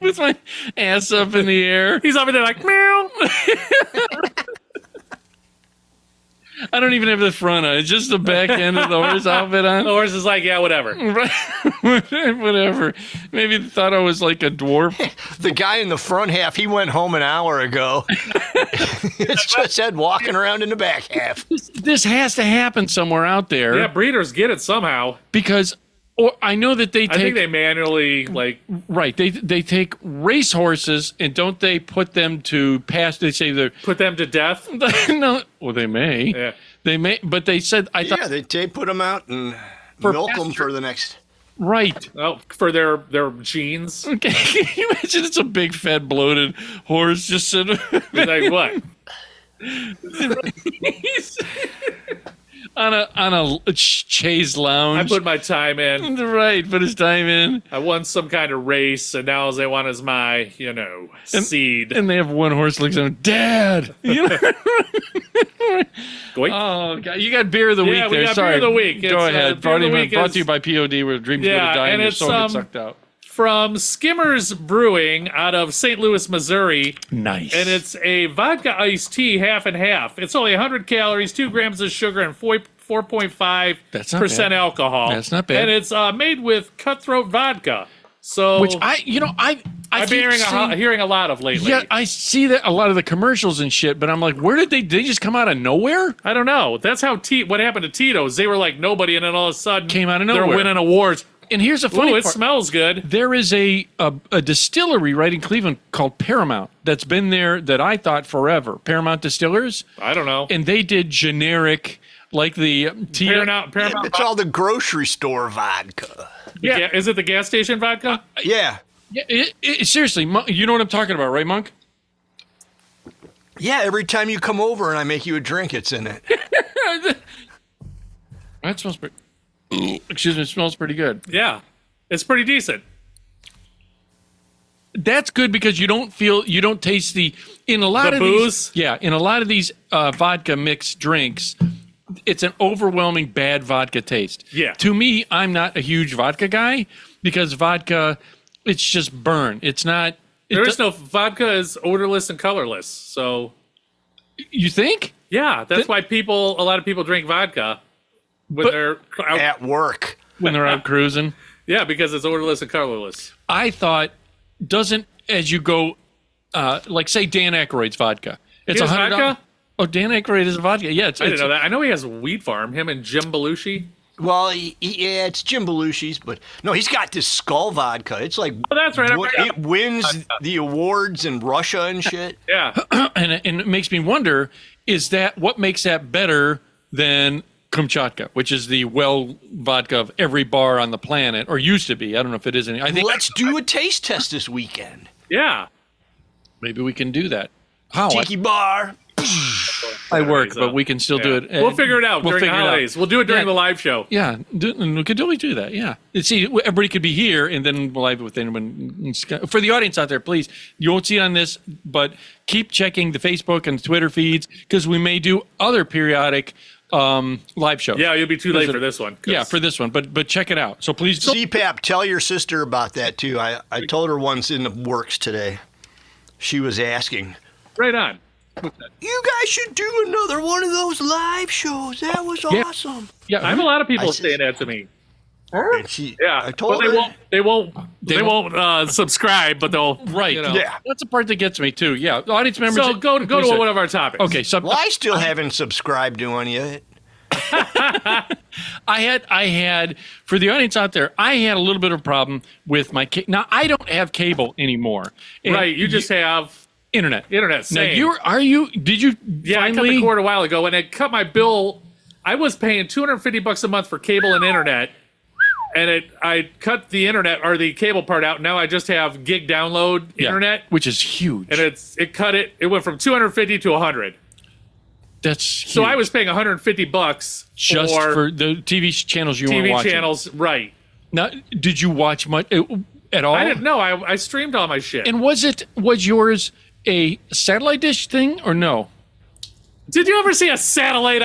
With my ass up in the air. He's over there like, meow. I don't even have the front on. It's just the back end of the horse outfit on. The horse is like, yeah, whatever. Right. Whatever. Maybe they thought I was like a dwarf. The guy in the front half, he went home an hour ago. It's just Ed walking around in the back half. This has to happen somewhere out there. Yeah, breeders get it somehow. Because I know that they take. I think they manually Right. They take race horses and don't they put them to pass? They say they're put them to death. No. Well, they may. Yeah. They may. But they said I thought. Yeah, they put them out and milk them for the next. Right. Oh, for their genes. Okay. Can you imagine it's a big, fat, bloated horse just sitting. Like what? on a chaise lounge. I put my time in. Right, put his time in. I won some kind of race, and now all they want is my, seed. And they have one horse looks at him, Dad. You know? Oh, God, you got beer of the week there. We got Sorry. beer of the week. Go ahead. Brought to you by POD, where dreams go to die and your soul gets sucked out. From Skimmers Brewing out of St. Louis, Missouri. Nice. And it's a vodka iced tea, half and half. It's only 100 calories, 2 grams of sugar, and 4.5% alcohol. That's not bad. And it's made with Cutthroat vodka. So, which I'm hearing a lot of lately. Yeah, I see that a lot of the commercials and shit, but I'm like, where did they just come out of nowhere? I don't know. That's how what happened to Tito's. They were like nobody, and then all of a sudden came out of nowhere. They're winning awards. And here's a funny part. It smells good. There is a distillery right in Cleveland called Paramount that's been there that I thought forever. Paramount Distillers. I don't know. And they did generic, like the tea. Paramount. It's all the grocery store vodka. Yeah. Is it the gas station vodka? Yeah. Yeah. Seriously, you know what I'm talking about, right, Monk? Yeah, every time you come over and I make you a drink, it's in it. That smells pretty... Excuse me, it smells pretty good. Yeah, it's pretty decent. That's good because you don't taste in a lot of booze? In a lot of these vodka mixed drinks, it's an overwhelming bad vodka taste. Yeah. To me, I'm not a huge vodka guy because vodka, it's just burn. It's not. Vodka is odorless and colorless. So. You think? Yeah, that's why a lot of people drink vodka. They're out at work. When they're out cruising. Yeah, because it's odorless and colorless. I thought, as you go, like say Dan Aykroyd's vodka. It's $100. Vodka? Oh, Dan Aykroyd is a vodka. Yeah, I didn't know that. I know he has a weed farm. Him and Jim Belushi. Well, it's Jim Belushi's, but no, he's got this Skull vodka. It's like that's right. It wins the awards in Russia and shit. Yeah, and it makes me wonder: is that what makes that better than Kamchatka, which is the well vodka of every bar on the planet, or used to be. I don't know if it is any. I think Let's do a taste test this weekend. Yeah. maybe we can do that. How? Tiki bar. I work, but we can still do it. We'll figure it out during the holidays. We'll do it during the live show. Yeah, we could totally do that. Yeah. See, everybody could be here, and then we'll live with anyone. For the audience out there, please, you won't see it on this, but keep checking the Facebook and Twitter feeds because we may do other periodic live shows. Yeah, you'll be too late for this one. Yeah, for this one, but check it out. So please, CPAP, tell your sister about that too. I told her once in the works today. She was asking. Right on. You guys should do another one of those live shows. That was awesome. Yeah, I have a lot of people saying that to me. And she, Yeah, I told but her. they won't subscribe, but they'll right. You know. Yeah. That's the part that gets me too. Yeah, the audience members. So go to one of our topics. Okay, so Well, I still haven't subscribed to any of it. I had for the audience out there, I had a little bit of a problem with my now I don't have cable anymore. And Right, you just have internet. internet. Now Same. did you Yeah, I cut finally the cord a while ago, and it cut my bill. I was paying $250 a month for cable and internet, and I cut the internet or the cable part out. Now I just have gig download Yeah, internet, which is huge. and it cut it. It went from 250 to 100. That's So huge. I was paying $150 just for the TV channels you were TV watching. channels, right? Now, did you watch much at all? I didn't know. I streamed all my shit. And was yours a satellite dish thing or no? Did you ever see a satellite?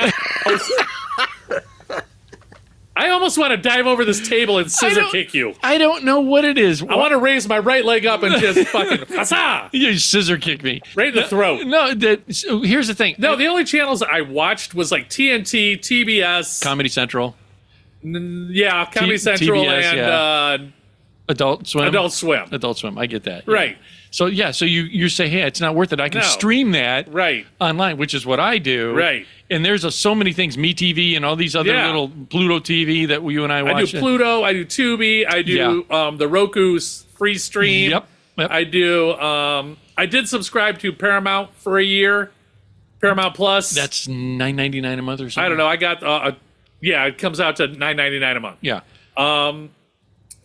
I almost want to dive over this table and scissor kick you. I don't know what it is. I want to raise my right leg up and just fucking huzzah! You scissor kick me Right in the throat. No, so here's the thing. No, the only channels I watched was like TNT, TBS, Comedy Central, yeah, Comedy Central, TBS, and Adult Swim. Adult Swim. Adult Swim. I get that. Yeah. Right, So yeah, so you say, hey, it's not worth it. I can No. stream that right, online, which is what I do. right. And there's so many things, MeTV and all these other Yeah. little Pluto TV that you and I watch. I do Pluto, I do Tubi, I do the Roku's free stream. Yep. I do. I did subscribe to Paramount for a year. Paramount Plus. That's $9.99 a month or something. I don't know. I got. Yeah, it comes out to $9.99 a month. Yeah.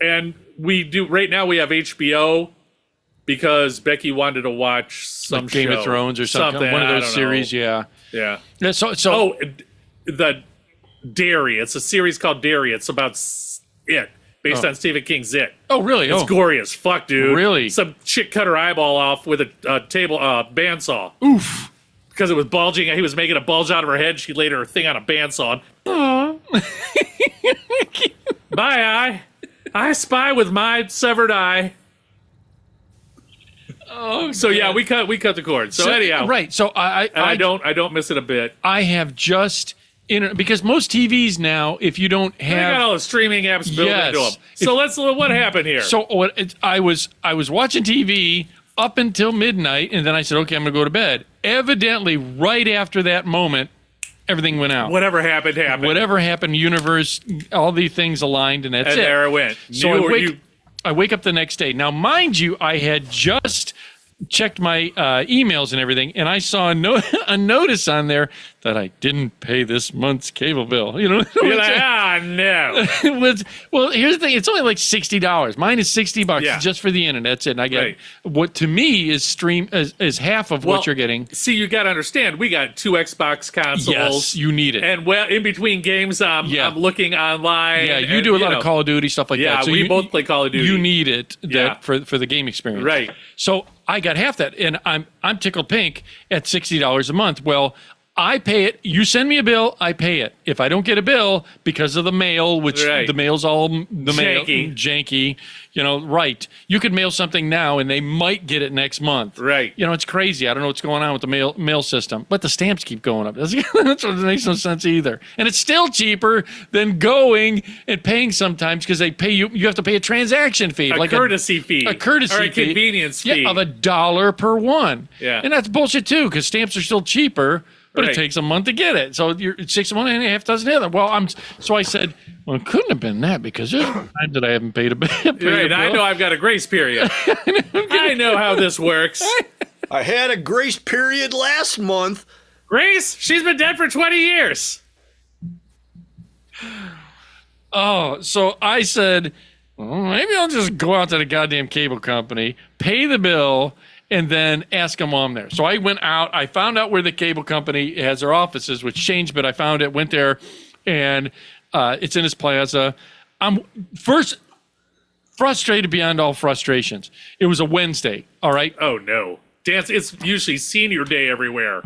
And we do right now. We have HBO because Becky wanted to watch some Like Game show. of Thrones or something. One of I those don't series. know. Yeah. Yeah. Yeah. So Oh, the Dairy. It's a series called Dairy. It's about it, based on Stephen King's It. Oh, really? It's gory as fuck, dude. Really? Some chick cut her eyeball off with a bandsaw. Oof. Because it was bulging. He was making a bulge out of her head. She laid her thing on a bandsaw. My eye. I spy with my severed eye. Oh, So yeah, we cut the cord. So anyhow, right. So I don't miss it a bit. I have just because most TVs now, if you don't I got have all the streaming apps built Yes. into them. So what happened here? I was watching TV up until midnight, and then I said, okay, I'm going to go to bed. Evidently, right after that moment, everything went out. whatever happened happened. Whatever happened, universe, all these things aligned, and that's And it. there it went. So I wake up the next day. Now, mind you, I had just checked my emails and everything, and I saw a notice on there that I didn't pay this month's cable bill. You know, You're like, no. well, here's the thing: it's only like $60. Mine is $60 Yeah. just for the internet. That's it. And I get Right. what to me is is half of what you're getting. See, you got to understand, we got 2 Xbox consoles. Yes, you need it. And in between games, I'm looking online. Yeah, you and, do a lot know, of Call of Duty stuff like Yeah, that. So we both play Call of Duty. You need it Yeah. for the game experience. Right. So I got half that, and I'm tickled pink at $60 a month. Well, I pay it. You send me a bill, I pay it. If I don't get a bill because of the mail, which Right. the mail's all the mail Janky. janky, right? You could mail something now, and they might get it next month. Right. It's crazy. I don't know what's going on with the mail system, but the stamps keep going up. That's what makes no sense either. And it's still cheaper than going and paying sometimes because they pay you. You have to pay a transaction fee, A courtesy fee. a courtesy or a fee. convenience fee. Yeah, of $1 per one. Yeah. And that's bullshit too, because stamps are still cheaper, but Right. it takes a month to get it. So it's 6 months and a half doesn't have it. Well, so I said, well, it couldn't have been that because there's times that I haven't paid a bill. Right, I know I've got a grace period. I know how this works. I had a grace period last month. Grace, she's been dead for 20 years. Oh, so I said, well, maybe I'll just go out to the goddamn cable company, pay the bill, and then ask them while I'm there. So I went out. I found out where the cable company has their offices, which changed, but I found it, went there, and it's in this plaza. I'm first frustrated beyond all frustrations. It was a Wednesday, all right? Oh, no. Dance. It's usually senior day everywhere.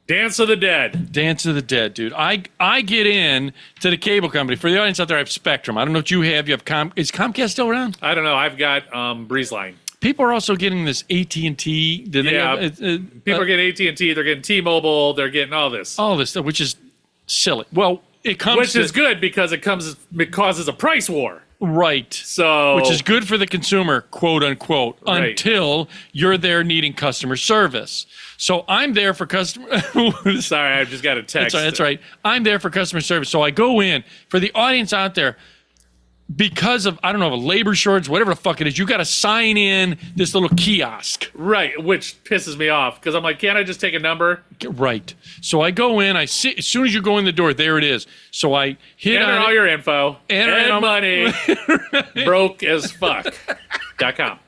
Dance of the Dead. Dance of the Dead, dude. I get in to the cable company. For the audience out there, I have Spectrum. I don't know what you have. You have is Comcast still around? I don't know. I've got BreezeLine. People are also getting this AT&T. Yeah, people are getting AT&T. They're getting T-Mobile. They're getting all this stuff, which is silly. Well, it comes which is good because it causes a price war. Right. So, which is good for the consumer, quote unquote, right. Until you're there needing customer service. So I'm there for customer. Sorry, I just got a text. That's right. I'm there for customer service. So I go in for the audience out there. Because of, I don't know, a labor shortage, whatever the fuck it is, you got to sign in this little kiosk. Right, which pisses me off because I'm like, can't I just take a number? Right. So I go in, I sit, as soon as you go in the door, there it is. So I hit enter on all your info. Enter money. Broke as fuck.com.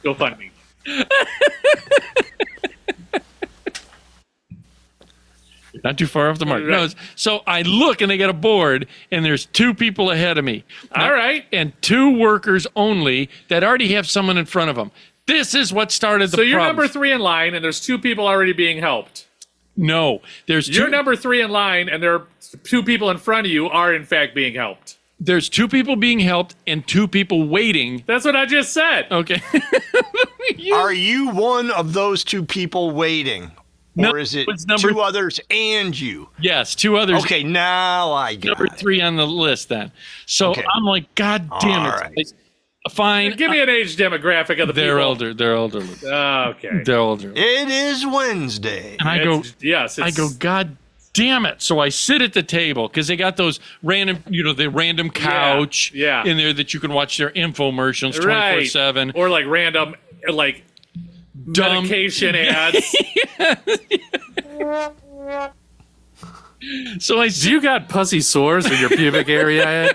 Go fund me. Not too far off the mark. No, so I look and they got a board and there's two people ahead of me. All right. And two workers only that already have someone in front of them. This is what started the problem. So you're number 3 in line and there's two people already being helped. No, there's two. You're number 3 in line and there are two people in front of you are in fact being helped. There's two people being helped and two people waiting. That's what I just said. Okay. Are you one of those two people waiting? No, or is it two others and you? Yes, two others. Okay, now I get number 3 on the list then. So okay. I'm like, God damn it. Right. Fine. Give me an age demographic of the they're people. Older. They're elderly. Okay. They're older. It is Wednesday. And I go, yes. I go, God damn it. So I sit at the table because they got those random, the random couch in there that you can watch their infomercials 24/7. Or like random, like, dumb medication ads. So do you got pussy sores in your pubic area?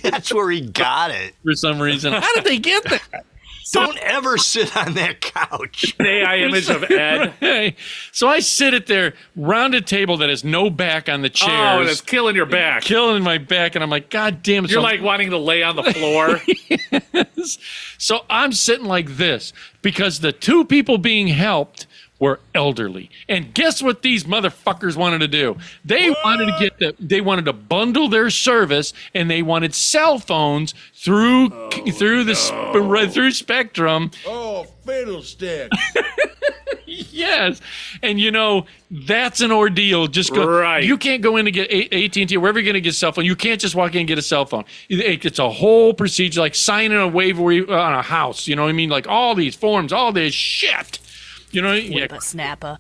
That's where he got it. For some reason. How did they get that? Don't ever sit on that couch. An AI image of Ed. Right. So I sit at there, rounded table that has no back on the chairs. Oh, that's killing your back. Killing my back. And I'm like, God damn it. You're like wanting to lay on the floor. Yes. So I'm sitting like this because the two people being helped were elderly. And guess what these motherfuckers wanted to do? They wanted to bundle their service and they wanted cell phones through Spectrum. Oh, fiddlestick. Yes. And that's an ordeal. Just go. Right. You can't go in to get AT&T, wherever you're going to get a cell phone. You can't just walk in and get a cell phone. It's a whole procedure, like signing a waiver on a house. You know what I mean? Like all these forms, all this shit. Whippersnapper.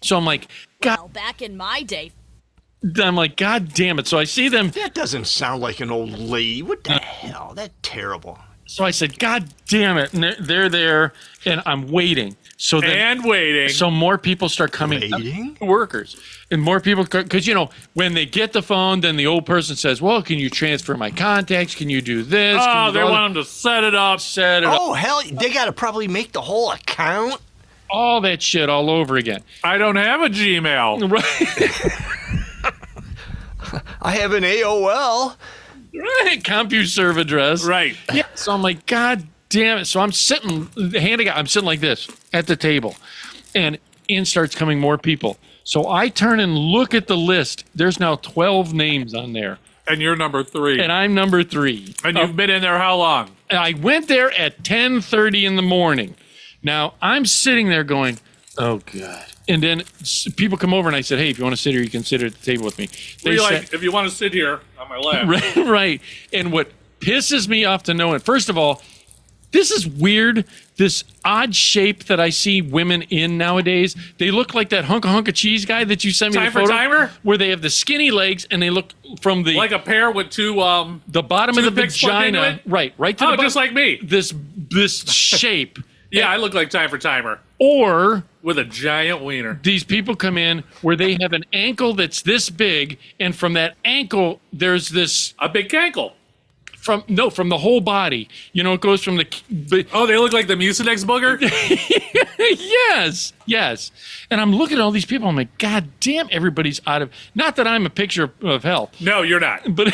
So I'm like, God. Well, back in my day. I'm like, God damn it. So I see them. That doesn't sound like an old lady. What the hell? That's terrible. So I said, God damn it. And they're there, and I'm waiting. So waiting. So more people start coming. Waiting? Workers. And more people, because, when they get the phone, then the old person says, well, can you transfer my contacts? Can you do this? Oh, they want them to set it up. Oh, hell, they got to probably make the whole account. All that shit all over again. I don't have a Gmail. Right. I have an AOL. Right. CompuServe address. Right. Yeah. So I'm like, God damn it. So I'm sitting, I'm sitting like this at the table. And in starts coming more people. So I turn and look at the list. There's now 12 names on there. And you're number 3. And I'm number 3. And you've been in there how long? I went there at 10:30 in the morning. Now, I'm sitting there going, oh, God. And then people come over and I said, hey, if you want to sit here, you can sit at the table with me. They said, if you want to sit here on my lap. Right. And what pisses me off to no end, first of all, this is weird, this odd shape that I see women in nowadays. They look like that hunk of cheese guy that you sent me Time the photo. for timer? Where they have the skinny legs and they look from the... Like a pair with two... the bottom of the vagina. Right to the bottom. Just like me. This shape. Yeah, I look like Time for Timer. Or with a giant wiener. These people come in where they have an ankle that's this big, and from that ankle, there's this a big ankle. From the whole body. It goes from the. Oh, they look like the Mucinex booger. Yes. And I'm looking at all these people. I'm like, God damn, everybody's out of. Not that I'm a picture of health. No, you're not. But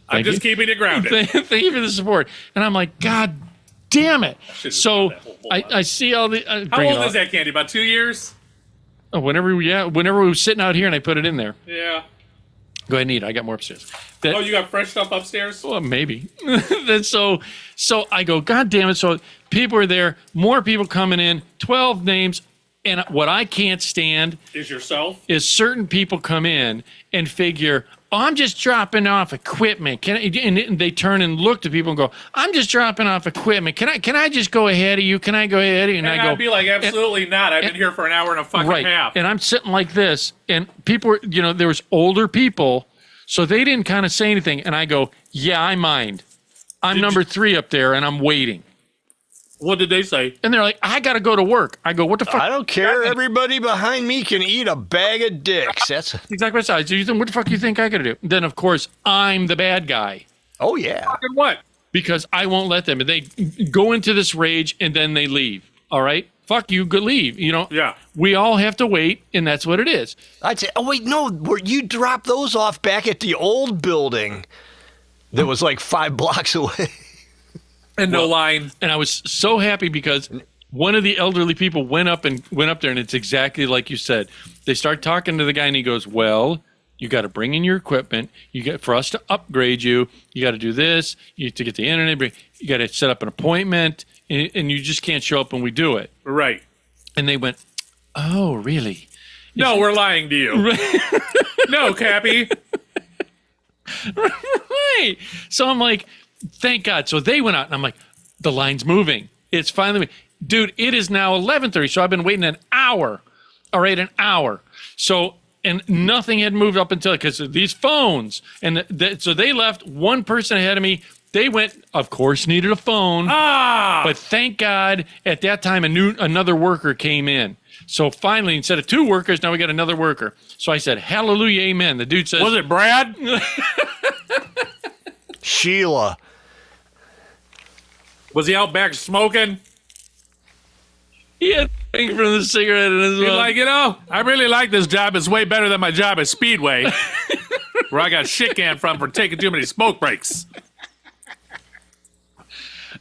I'm just keeping it grounded. Thank you for the support. And I'm like, God damn it. So I see all the. How old is that candy? About 2 years? Oh, whenever we were sitting out here and I put it in there. Yeah. Go ahead and eat. I got more upstairs. You got fresh stuff upstairs? Well, maybe. so I go, God damn it. So people are there, more people coming in, 12 names. And what I can't stand is yourself. Is certain people come in and figure, I'm just dropping off equipment. And they turn and look to people and go, I'm just dropping off equipment. Can I just go ahead of you? Can I go ahead of you? And I'd be like, absolutely not. I've been here for an hour and a fucking half. And I'm sitting like this, and people were, there was older people, so they didn't kind of say anything. And I go, yeah, I mind. I'm number 3 up there, and I'm waiting. What did they say? And they're like, I got to go to work. I go, what the fuck? I don't care. Everybody behind me can eat a bag of dicks. That's exactly what I said. So you think, what the fuck you think I got to do? Then, of course, I'm the bad guy. Oh, yeah. Fucking what? Because I won't let them. They go into this rage, and then they leave. All right? Fuck you, go leave. Yeah. We all have to wait, and that's what it is. I'd say, oh, wait, no. You dropped those off back at the old building that was like 5 blocks away. And no line. And I was so happy because one of the elderly people went up there, and it's exactly like you said. They start talking to the guy, and he goes, well, you got to bring in your equipment. For us to upgrade you, you got to do this. You have to get the internet. You got to set up an appointment, and you just can't show up when we do it. Right. And they went, oh, really? No, we're lying to you. No, Cappy. Right. So I'm like, thank God. So they went out, and I'm like, the line's moving. It's finally, dude, it is now 11:30. So I've been waiting an hour. All right, an hour. So, and nothing had moved up until, because of these phones. And so they left one person ahead of me. They went, of course, needed a phone. But thank God at that time another worker came in. So finally, instead of 2 workers, now we got another worker. So I said, hallelujah, amen. The dude says, was it Brad? Sheila. Was he out back smoking? He had a thing from the cigarette in his mouth. He's like, I really like this job. It's way better than my job at Speedway, where I got shit canned from for taking too many smoke breaks.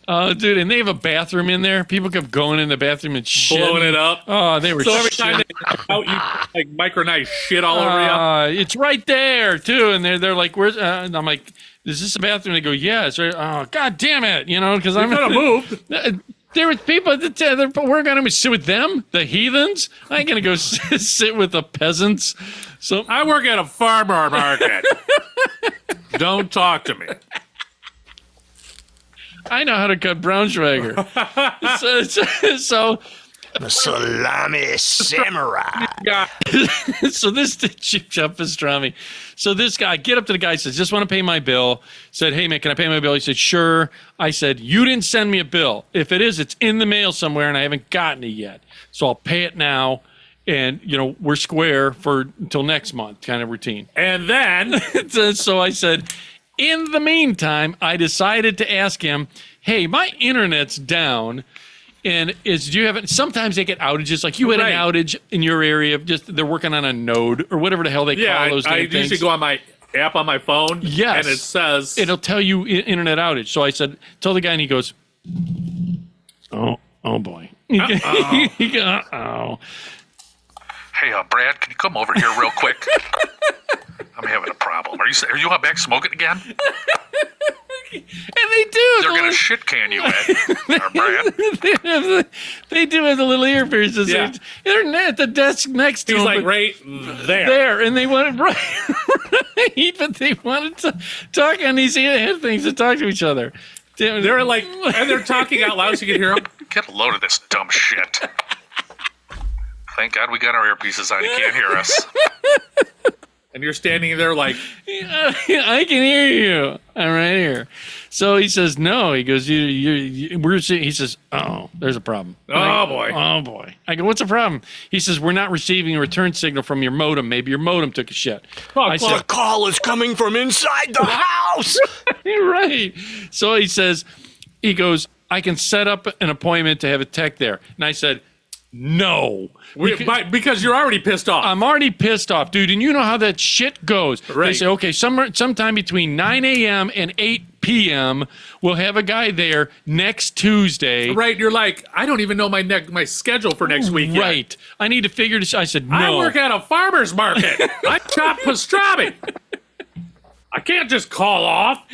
Dude, and they have a bathroom in there. People kept going in the bathroom and blowing it up. Oh, they were. So every time they out, you like micronized shit all over you. It's right there too, and they're like, "Where's?" And I'm like, "Is this a bathroom?" They go, "Yeah, it's right." Oh, God damn it! Because I'm gonna move. There were people that we're gonna sit with them, the heathens. I ain't gonna go sit with the peasants. So I work at a farmer market. Don't talk to me. I know how to cut Braunschweiger. so the salami samurai. So this chip chop pastrami. So this guy, get up to the guy, says, just want to pay my bill. Said, hey man, can I pay my bill? He said, sure. I said, you didn't send me a bill. If it is, it's in the mail somewhere and I haven't gotten it yet. So I'll pay it now. And, we're square for until next month kind of routine. And then, so I said, in the meantime, I decided to ask him, hey, my internet's down. And do you have it? Sometimes they get outages. Like you had an outage in your area of they're working on a node or whatever the hell they call those I things. usually go on my app on my phone. Yes. And it says, it'll tell you internet outage. So I said, tell the guy, and he goes, oh boy. Uh-oh. Hey, Brad, can you come over here real quick? I'm having a problem. Are you out back smoking again? And they do. They're going to shit can you, Ed. Or Brad. They do have the little ear piercings. Yeah. They're at the desk next to him. He's like right there. There. And they wanted, right, but they wanted to talk on these things to talk to each other. They're like, and they're talking out loud so you can hear them. Get a load of this dumb shit. Thank God we got our earpieces on. You can't hear us. And you're standing there like, I can hear you. I'm right here. So he says, no. He goes, he says, oh, there's a problem. Oh, boy. Oh, boy. I go, what's the problem? He says, we're not receiving a return signal from your modem. Maybe your modem took a shit. I The said, call is coming from inside the house. right. So he goes, I can set up an appointment to have a tech there. And I said, no. Because you're already pissed off. I'm already pissed off, dude. And you know how that shit goes. Right. They say, okay, sometime between 9 a.m. and 8 p.m., we'll have a guy there next Tuesday. Right. You're like, I don't even know my schedule for next week yet. Right. I need to figure this. I said, no. I work at a farmer's market. I chop pastrami. I can't just call off.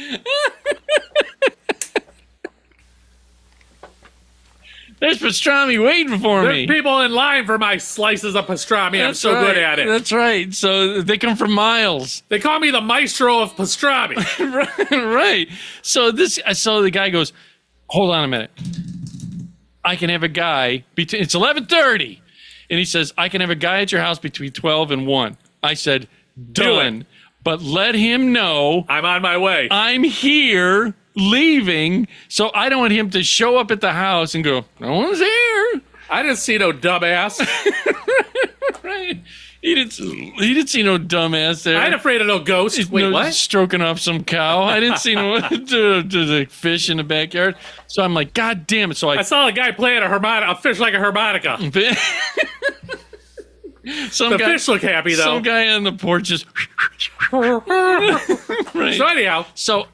There's pastrami waiting for me. There's people in line for my slices of pastrami. I'm so good at it. That's right. So they come from miles. They call me the maestro of pastrami. Right. So the guy goes, hold on a minute. I can have a guy it's 11:30, and he says I can have a guy at your house between 12 and 1. I said, done. But let him know I'm on my way. I'm here, leaving, so I don't want him to show up at the house and go, no one's here. I didn't see no dumbass. Right. He didn't see no dumbass there. I ain't afraid of no ghost. Wait, what? Stroking off some cow. I didn't see no the fish in the backyard. So I'm like, God damn it. So I saw a guy playing a fish like a harmonica. Fish look happy, though. Some guy on the porch just... Right. So anyhow. So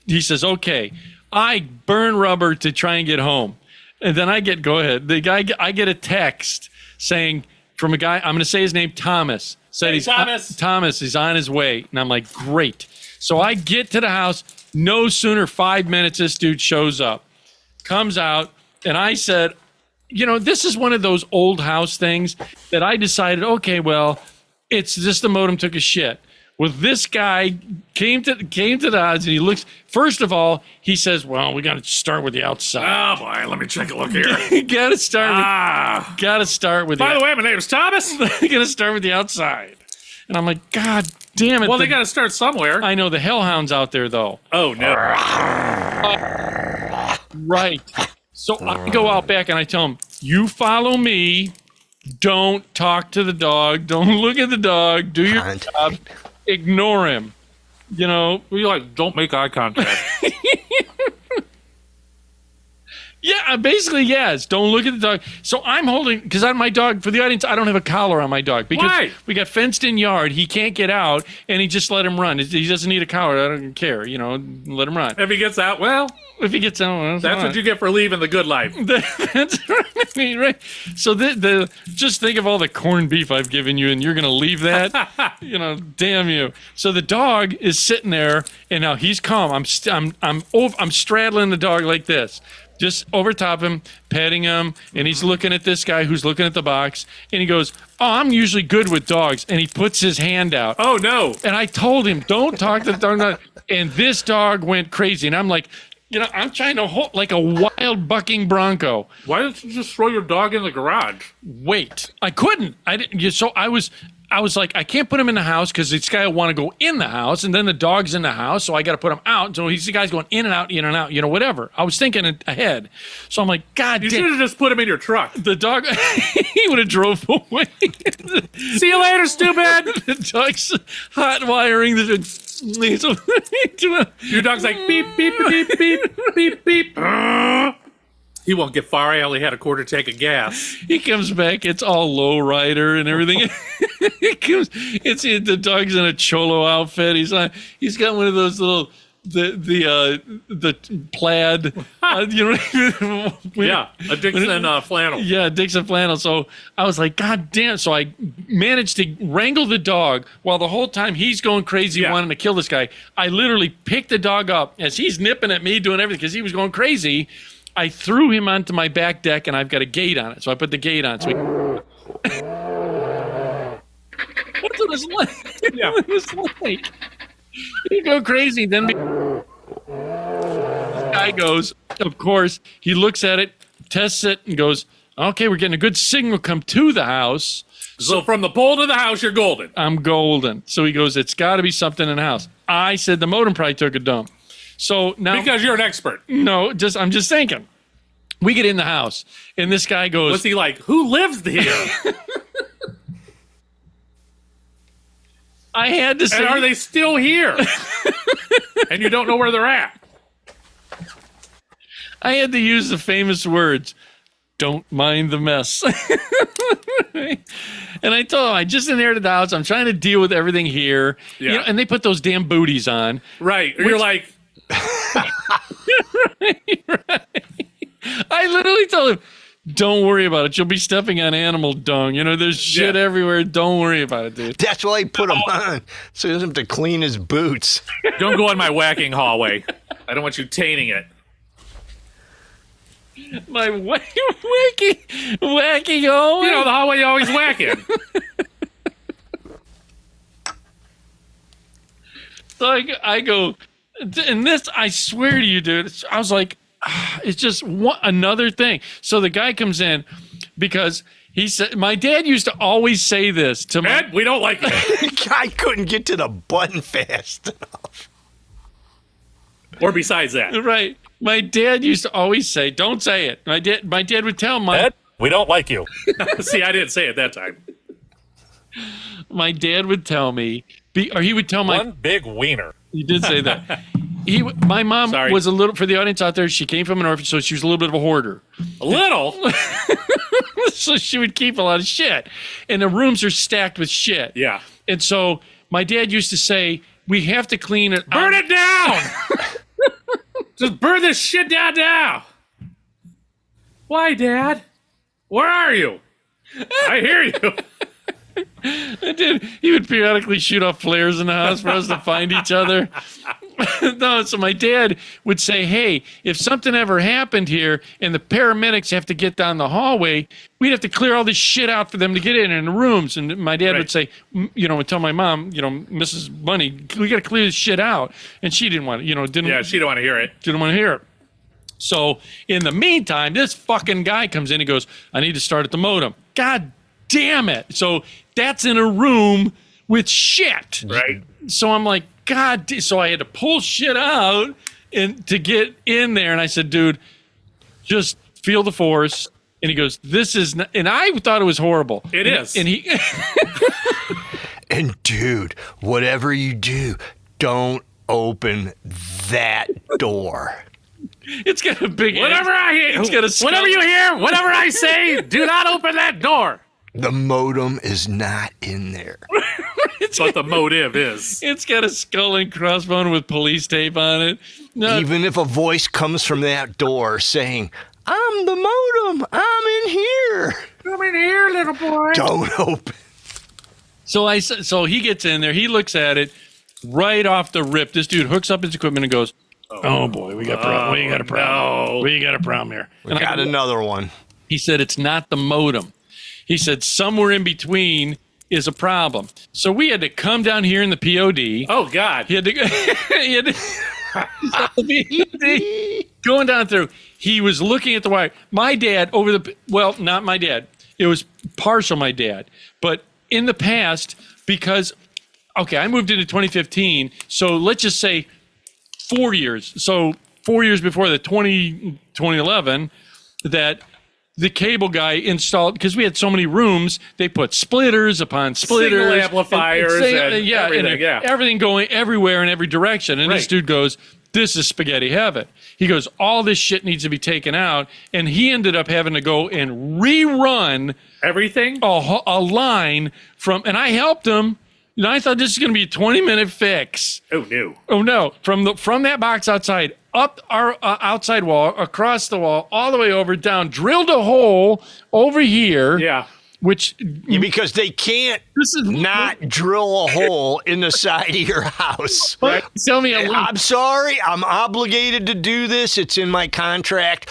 he says, okay, I burn rubber to try and get home. And then I get a text saying from a guy, I'm going to say his name, Thomas. Said Thomas is on his way. And I'm like, great. So I get to the house. No sooner 5 minutes, this dude shows up, comes out. And I said, this is one of those old house things that I decided, okay, well, it's just the modem took a shit. Well, this guy came to the house and he looks. First of all, he says, "Well, we got to start with the outside." Oh boy, let me take a look here. Got to start with. By the way, my name's Thomas. Got to start with the outside, and I'm like, God damn it! Well, they got to start somewhere. I know the hellhound's out there though. Oh no! Right. So I go out back and I tell him, "You follow me. Don't talk to the dog. Don't look at the dog. Do your job." Ignore him. We don't make eye contact. Yeah, basically, yes. Don't look at the dog. So I'm holding, because my dog, for the audience, I don't have a collar on my dog. Because Why? We got fenced in yard. He can't get out, and he just let him run. He doesn't need a collar. I don't care. Let him run. If he gets out, well. If he gets out, well, that's what you get for leaving the good life. That's right. So just think of all the corned beef I've given you, and you're going to leave that? Damn you. So the dog is sitting there, and now he's calm. I'm straddling the dog like this. Just over top him, petting him, and he's looking at this guy who's looking at the box, and he goes, "Oh, I'm usually good with dogs," and he puts his hand out. Oh, no. And I told him, don't talk to the dog. And this dog went crazy, and I'm like, I'm trying to hold like a wild bucking bronco. Why didn't you just throw your dog in the garage? Wait, I couldn't. I didn't. So I was like, I can't put him in the house because this guy will want to go in the house, and then the dog's in the house, so I got to put him out. So the guy's going in and out, whatever. I was thinking ahead. So I'm like, God damn. You should have just put him in your truck. The dog, he would have drove away. See you later, stupid. The dog's hot wiring. Your dog's like, beep, beep, beep, beep, beep, beep. He won't get far. I only had a quarter tank of gas. He comes back. It's all low rider and everything. The dog's in a cholo outfit. He's got one of those little the plaid. Yeah, a Dixon flannel. Yeah, Dixon flannel. So I was like, God damn. So I managed to wrangle the dog while the whole time he's going crazy wanting to kill this guy. I literally picked the dog up as he's nipping at me, doing everything because he was going crazy. I threw him onto my back deck, and I've got a gate on it. So I put the gate on. So that's what it's like. Yeah. It was like. You go crazy. Then this guy goes, of course, he looks at it, tests it, and goes, okay, we're getting a good signal come to the house. So from the pole to the house, you're golden. I'm golden. So he goes, it's got to be something in the house. I said the modem probably took a dump. So now, Because you're an expert. no, I'm just thinking. We get in the house, and this guy goes, What's he like? Who lives here? I had to say, And are they still here? And you don't know where they're at. I had to use the famous words, "Don't mind the mess." And I told him, I just inherited the house. I'm trying to deal with everything here. Yeah. You know, and they put those damn booties on. Right. You're like, I literally told him, don't worry about it. You'll be stepping on animal dung. You know, there's shit everywhere. Don't worry about it, dude. That's why he put them on, so he doesn't have to clean his boots. don't go in my whacking hallway. I don't want you tainting it. My wacky home. You know, the hallway you always whack in. So I go, and this, I swear to you, dude, I was like, it's just another thing. So the guy comes in because he said, my dad used to always say this to me. Ed, we don't like it. I couldn't get to the button fast enough. Or besides that. Right. My dad used to always say, don't say it. My dad would tell Ed, we don't like you. See, I didn't say it that time. my dad would tell me, or he would tell my One big wiener. He did say that. My mom was a little, for the audience out there, she came from an orphanage, so she was a little bit of a hoarder. A little? So she would keep a lot of shit. And the rooms are stacked with shit. Yeah. And so my dad used to say, we have to clean it. Burn it down! Just burn this shit down now! Why, Dad? Where are you? I hear you. He would periodically shoot off flares in the house for us to find each other. No, so my dad would say, hey, if something ever happened here and the paramedics have to get down the hallway, we'd have to clear all this shit out for them to get in the rooms. And my dad would say, you know, would tell my mom, you know, Mrs. Bunny, we got to clear this shit out. And she didn't want to, Yeah, she didn't want to hear it. Didn't want to hear it. So in the meantime, this fucking guy comes in and goes, I need to start at the modem. God damn it. So that's in a room with shit. Right. So I'm like, God, so I had to pull shit out and to get in there. And I said, dude, just feel the force. And he goes, this is not, and I thought it was horrible. It is. And he, And dude, whatever you do, don't open that door. it's got a big, Whatever I hear, it's got a skull. whatever you hear, whatever I say, do not open that door. The modem is not in there. But the motive is. It's got a skull and crossbone with police tape on it. No, Even if a voice comes from that door saying, I'm the modem, I'm in here. Come in here, little boy. Don't open. So he gets in there, he looks at it right off the rip. This dude hooks up his equipment and goes, oh boy, we got a problem. We got a problem. no. We got a problem here. We got another one. He said, it's not the modem. He said, somewhere in between is a problem. So we had to come down here in the POD. Oh, God. He had to, going down through. He was looking at the wire. My dad not my dad. It was partial my dad. But in the past, because, I moved into 2015. So let's just say 4 years. So 4 years before the 2011, that the cable guy installed, because we had so many rooms, they put splitters upon splitters. Signal amplifiers and everything, everything going everywhere in every direction. And this dude goes, this is spaghetti heaven. He goes, all this shit needs to be taken out. And he ended up having to go and rerun everything, a line from, and I helped him. You know, I thought this is going to be a 20-minute fix. Oh, no. Oh, no. From that box outside, up our outside wall, across the wall, all the way over, down, drilled a hole over here. Yeah. Which... because they can't not drill a hole in the side of your house. Right. Tell me I'm sorry. I'm obligated to do this. It's in my contract.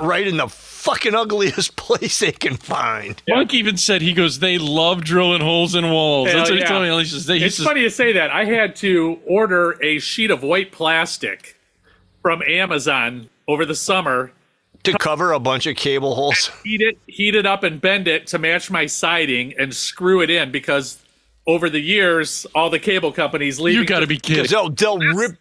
Right in the fucking ugliest place they can find. Monk even said, he goes, they love drilling holes in walls. That's what he told me. It's funny you say that. I had to order a sheet of white plastic from Amazon over the summer to cover a bunch of cable holes. Heat it up and bend it to match my siding and screw it in, because over the years, all the cable companies leaving. You got to be kidding. They'll rip.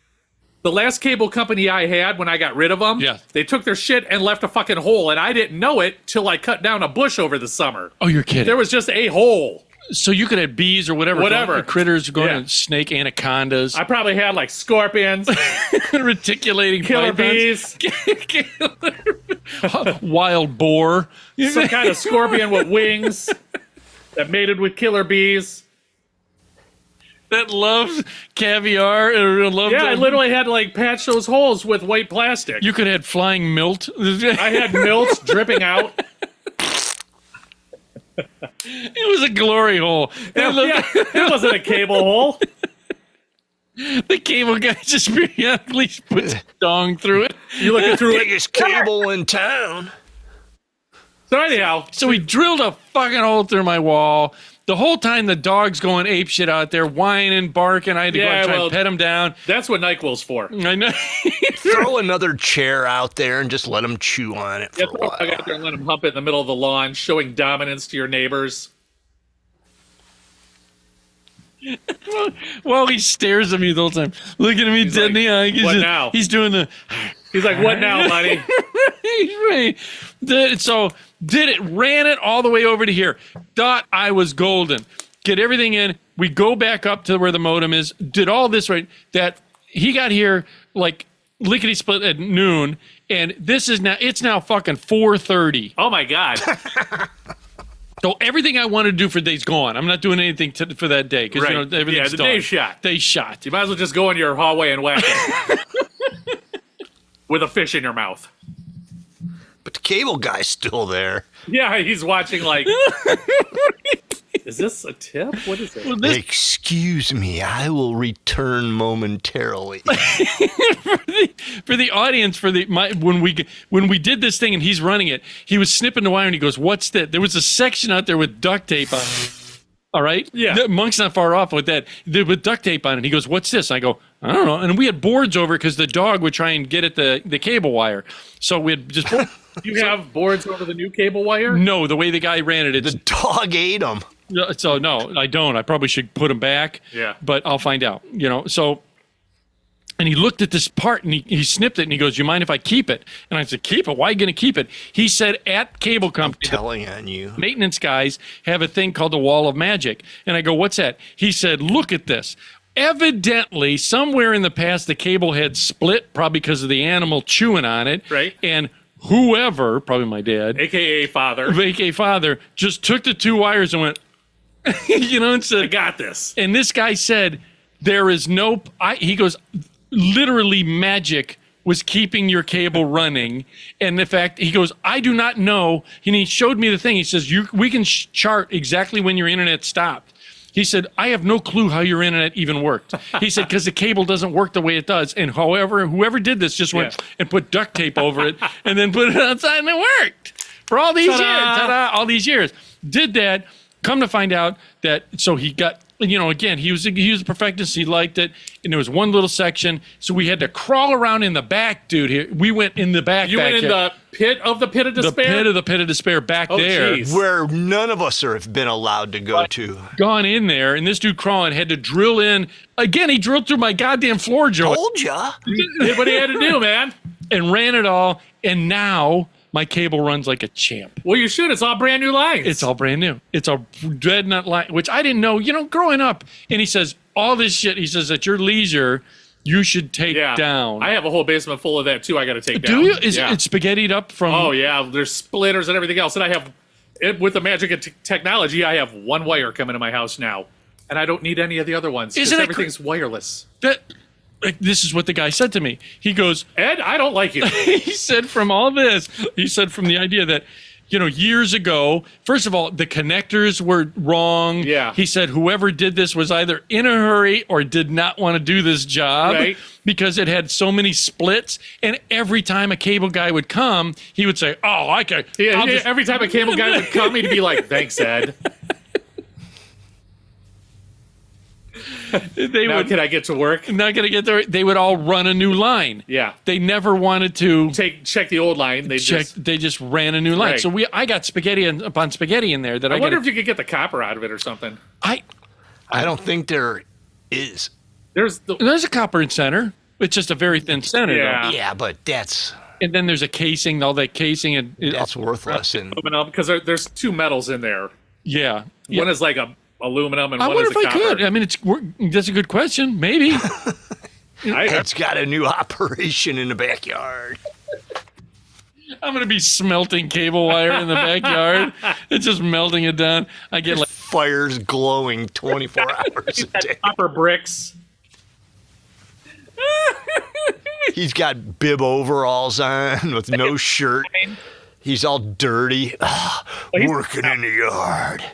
The last cable company I had, when I got rid of them, they took their shit and left a fucking hole, and I didn't know it till I cut down a bush over the summer. Oh, you're kidding. There was just a hole. So you could have bees or whatever. Critters going to snake anacondas. I probably had like scorpions. Reticulating killer pythons. bees. Wild boar. Some kind of scorpion with wings that mated with killer bees. That loves caviar. I literally had to like patch those holes with white plastic. You could have had flying milt. I had milt dripping out. It was a glory hole. It wasn't a cable hole. The cable guy just periodically puts his dong through it. You looking through it? Biggest cable in town. So anyhow. So he drilled a fucking hole through my wall. The whole time the dog's going ape shit out there, whining, barking. I had to go and try and pet him down. That's what NyQuil's for. I know. Throw another chair out there and just let him chew on it for a while. I got there and let him hump it in the middle of the lawn, showing dominance to your neighbors. Well, he stares at me the whole time, looking at me dead in the eye. What now? He's doing the. He's like, "What now, buddy?" Ran it all the way over to here. Thought I was golden. Get everything in. We go back up to where the modem is. Did all this right. That he got here like lickety split at noon, and it's now fucking 4:30. Oh my god. So everything I wanted to do for the day's gone. I'm not doing anything for that day because everything's done. day's shot. Day's shot. You might as well just go in your hallway and whack it with a fish in your mouth. But the cable guy's still there. Yeah, he's watching like. Is this a tip? What is it? Well, excuse me, I will return momentarily. for the audience, when we did this thing and he's running it, he was snipping the wire and he goes, "What's that?" There was a section out there with duct tape on it. All right? Yeah. Monk's not far off with that. With duct tape on it. He goes, "What's this?" And I go, "I don't know." And we had boards over because the dog would try and get at the cable wire. So we had just. You have boards over the new cable wire? No, the way the guy ran it, the dog ate them. So no, I don't. I probably should put them back. Yeah. But I'll find out. So. And he looked at this part and he snipped it and he goes, "You mind if I keep it?" And I said, "Keep it? Why are you going to keep it?" He said, "At cable company, I'm telling on you, maintenance guys have a thing called the wall of magic." And I go, "What's that?" He said, "Look at this. Evidently, somewhere in the past, the cable had split, probably because of the animal chewing on it. Right. And whoever, probably my dad, AKA father, just took the two wires and went, and said, "I got this." And this guy said, "There is no," he goes, "Literally magic was keeping your cable running." And in fact, he goes, "I do not know." And he showed me the thing. He says, we can chart exactly when your internet stopped. He said, "I have no clue how your internet even worked." He said, "Because the cable doesn't work the way it does." And whoever did this just went and put duct tape over it and then put it outside and it worked for all these years. Ta-da, all these years. Did that. Come to find out that, so he got, again, he was a perfectionist. He liked it. And there was one little section. So we had to crawl around in the back, dude. Here we went in the back. You went in the pit of despair? The pit of despair back there. Geez. Where none of us have been allowed to go to. Gone in there. And this dude crawling had to drill in. Again, he drilled through my goddamn floor joint. Told ya. Did what he had to do, man. And ran it all. And now my cable runs like a champ. Well, you should. It's all brand new lines. It's all brand new. It's a dreadnought line, which I didn't know, growing up. And he says, all this shit, he says, at your leisure, you should take down. I have a whole basement full of that, too, I got to take down. Do you? Is it spaghettied up from... Oh, yeah. There's splitters and everything else. And I have, with the magic of technology, I have one wire coming to my house now. And I don't need any of the other ones. Because everything's wireless. This is what the guy said to me. He goes, "Ed, I don't like you." He said from all this, from the idea that, years ago, first of all, the connectors were wrong. Yeah. He said whoever did this was either in a hurry or did not want to do this job. Right. Because it had so many splits. And every time a cable guy would come, he would say, "Oh, I can." Yeah, every time a cable guy would come, he'd be like, "Thanks, Ed." Can I get to work? Not gonna get there. They would all run a new line. Yeah. They never wanted to check the old line. They just ran a new line. Right. So I got spaghetti upon spaghetti in there that I wonder if you could get the copper out of it or something. I don't think there is. There's a copper center. It's just a very thin center. Yeah. Yeah, but that's... And then there's a casing, all that casing. And that's worthless. And aluminum, because there's two metals in there. Yeah. One is like a aluminum and I one wonder is a if I copper. could. I mean, that's a good question. Maybe. It's got a new operation in the backyard. I'm going to be smelting cable wire in the backyard. It's just melting it down. I get like fires glowing 24 hours a day. Copper bricks. He's got bib overalls on with no shirt. He's all dirty. Working in the yard.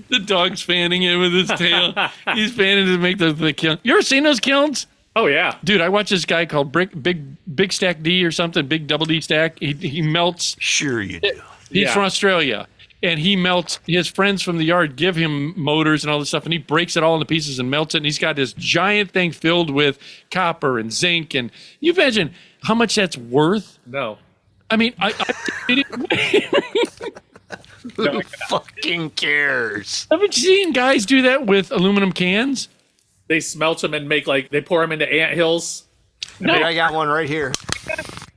The dog's fanning it with his tail. He's fanning to make the kiln. You ever seen those kilns? Oh yeah, dude! I watch this guy called Big Stack D or something. Big Double D Stack. He melts. Sure you do. He's from Australia, and he melts. His friends from the yard give him motors and all this stuff, and he breaks it all into pieces and melts it. And he's got this giant thing filled with copper and zinc. And you imagine how much that's worth? No. I mean, Who fucking cares? Haven't you seen guys do that with aluminum cans? They smelt them and they pour them into anthills. No, I got one right here.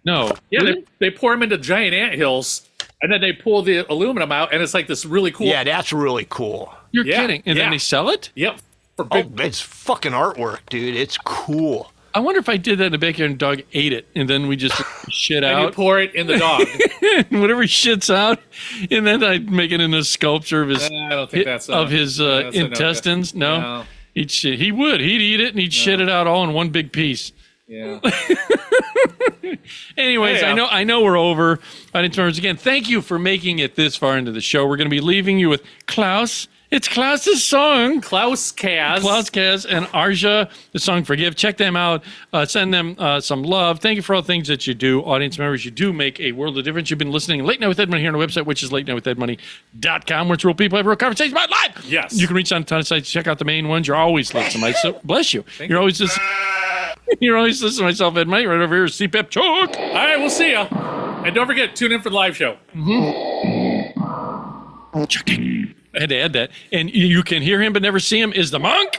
No. Yeah, they pour them into giant anthills, and then they pull the aluminum out, and it's like this really cool. Yeah, that's really cool. You're kidding. And then they sell it? Yep. For big... it's fucking artwork, dude. It's cool. I wonder if I did that in the backyard and the dog ate it, and then we just shit out. And you pour it in the dog. Whatever shits out, and then I make it into a sculpture of his I don't think that's intestines. No. He'd shit. He would. He'd eat it and he'd shit it out all in one big piece. Yeah. Anyways, I know we're over. In terms again, thank you for making it this far into the show. We're going to be leaving you with Klaus. It's Klaus's song. Klaus Kaz and Arja, the song Forgive. Check them out. Send them some love. Thank you for all the things that you do. Audience members, you do make a world of difference. You've been listening to Late Night with Ed Money here on the website, which is latenightwithedmoney.com, where it's real people have real conversations about life. Yes. You can reach on a ton of sites. Check out the main ones. You're always listening. So bless you. You're always listening. You're always listening to myself, Ed Money, right over here. CPAP Choke. All right, we'll see ya. And don't forget, tune in for the live show. I had to add that. And you can hear him but never see him is the monk.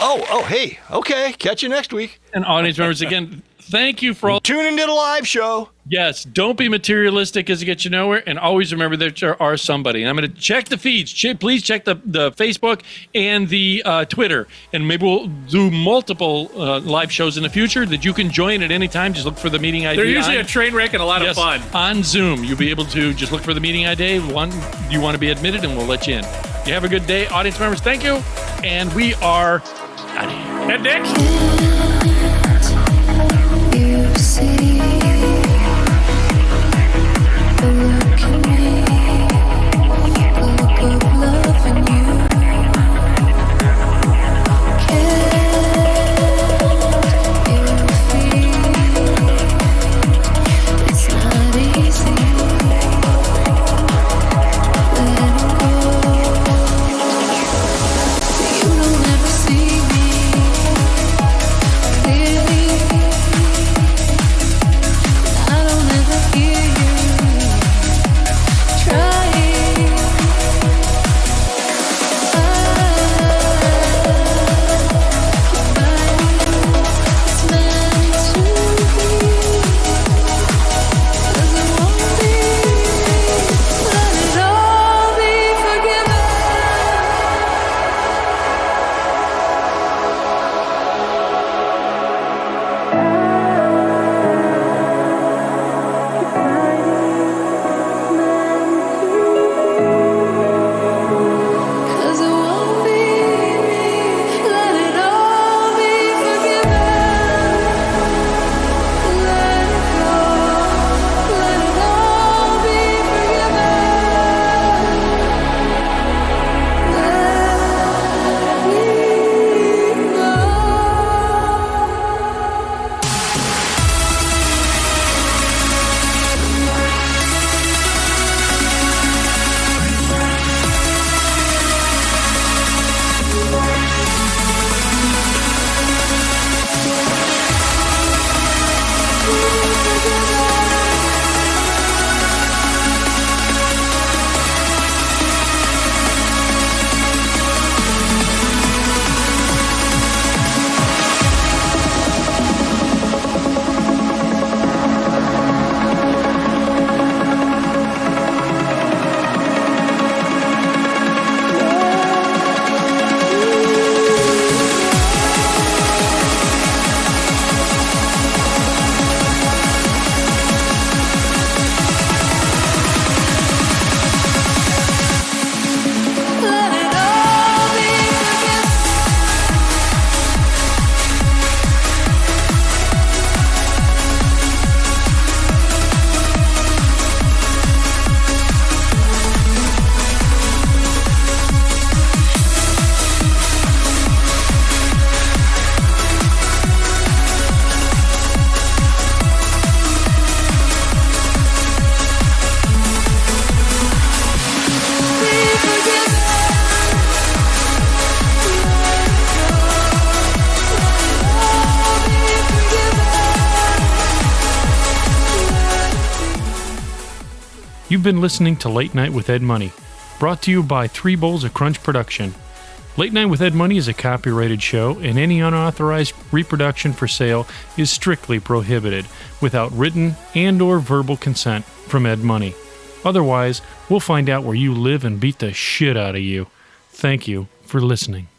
Oh, hey. Okay. Catch you next week. And audience members, again, thank you for all. Tune into the live show. Yes. Don't be materialistic as it gets you nowhere. And always remember that there are somebody. And I'm going to check the feeds. Please check the Facebook and the Twitter. And maybe we'll do multiple live shows in the future that you can join at any time. Just look for the meeting ID. They're usually a train wreck and a lot of fun. On Zoom. You'll be able to just look for the meeting ID. One, you want to be admitted, and we'll let you in. You have a good day. Audience members, thank you. And we are out of here. And Nick. You see the look in me, the look of love in you. Can't you feel it's not easy letting go? You don't ever see me clearly. I don't ever hear you trying. It's meant to be, 'cause it won't be. Let it all be forgiven. You've been listening to Late Night with Ed Money, brought to you by 3 Bowls of Crunch Production. Late Night with Ed Money is a copyrighted show, and any unauthorized reproduction for sale is strictly prohibited without written and or verbal consent from Ed Money. Otherwise, we'll find out where you live and beat the shit out of you. Thank you for listening.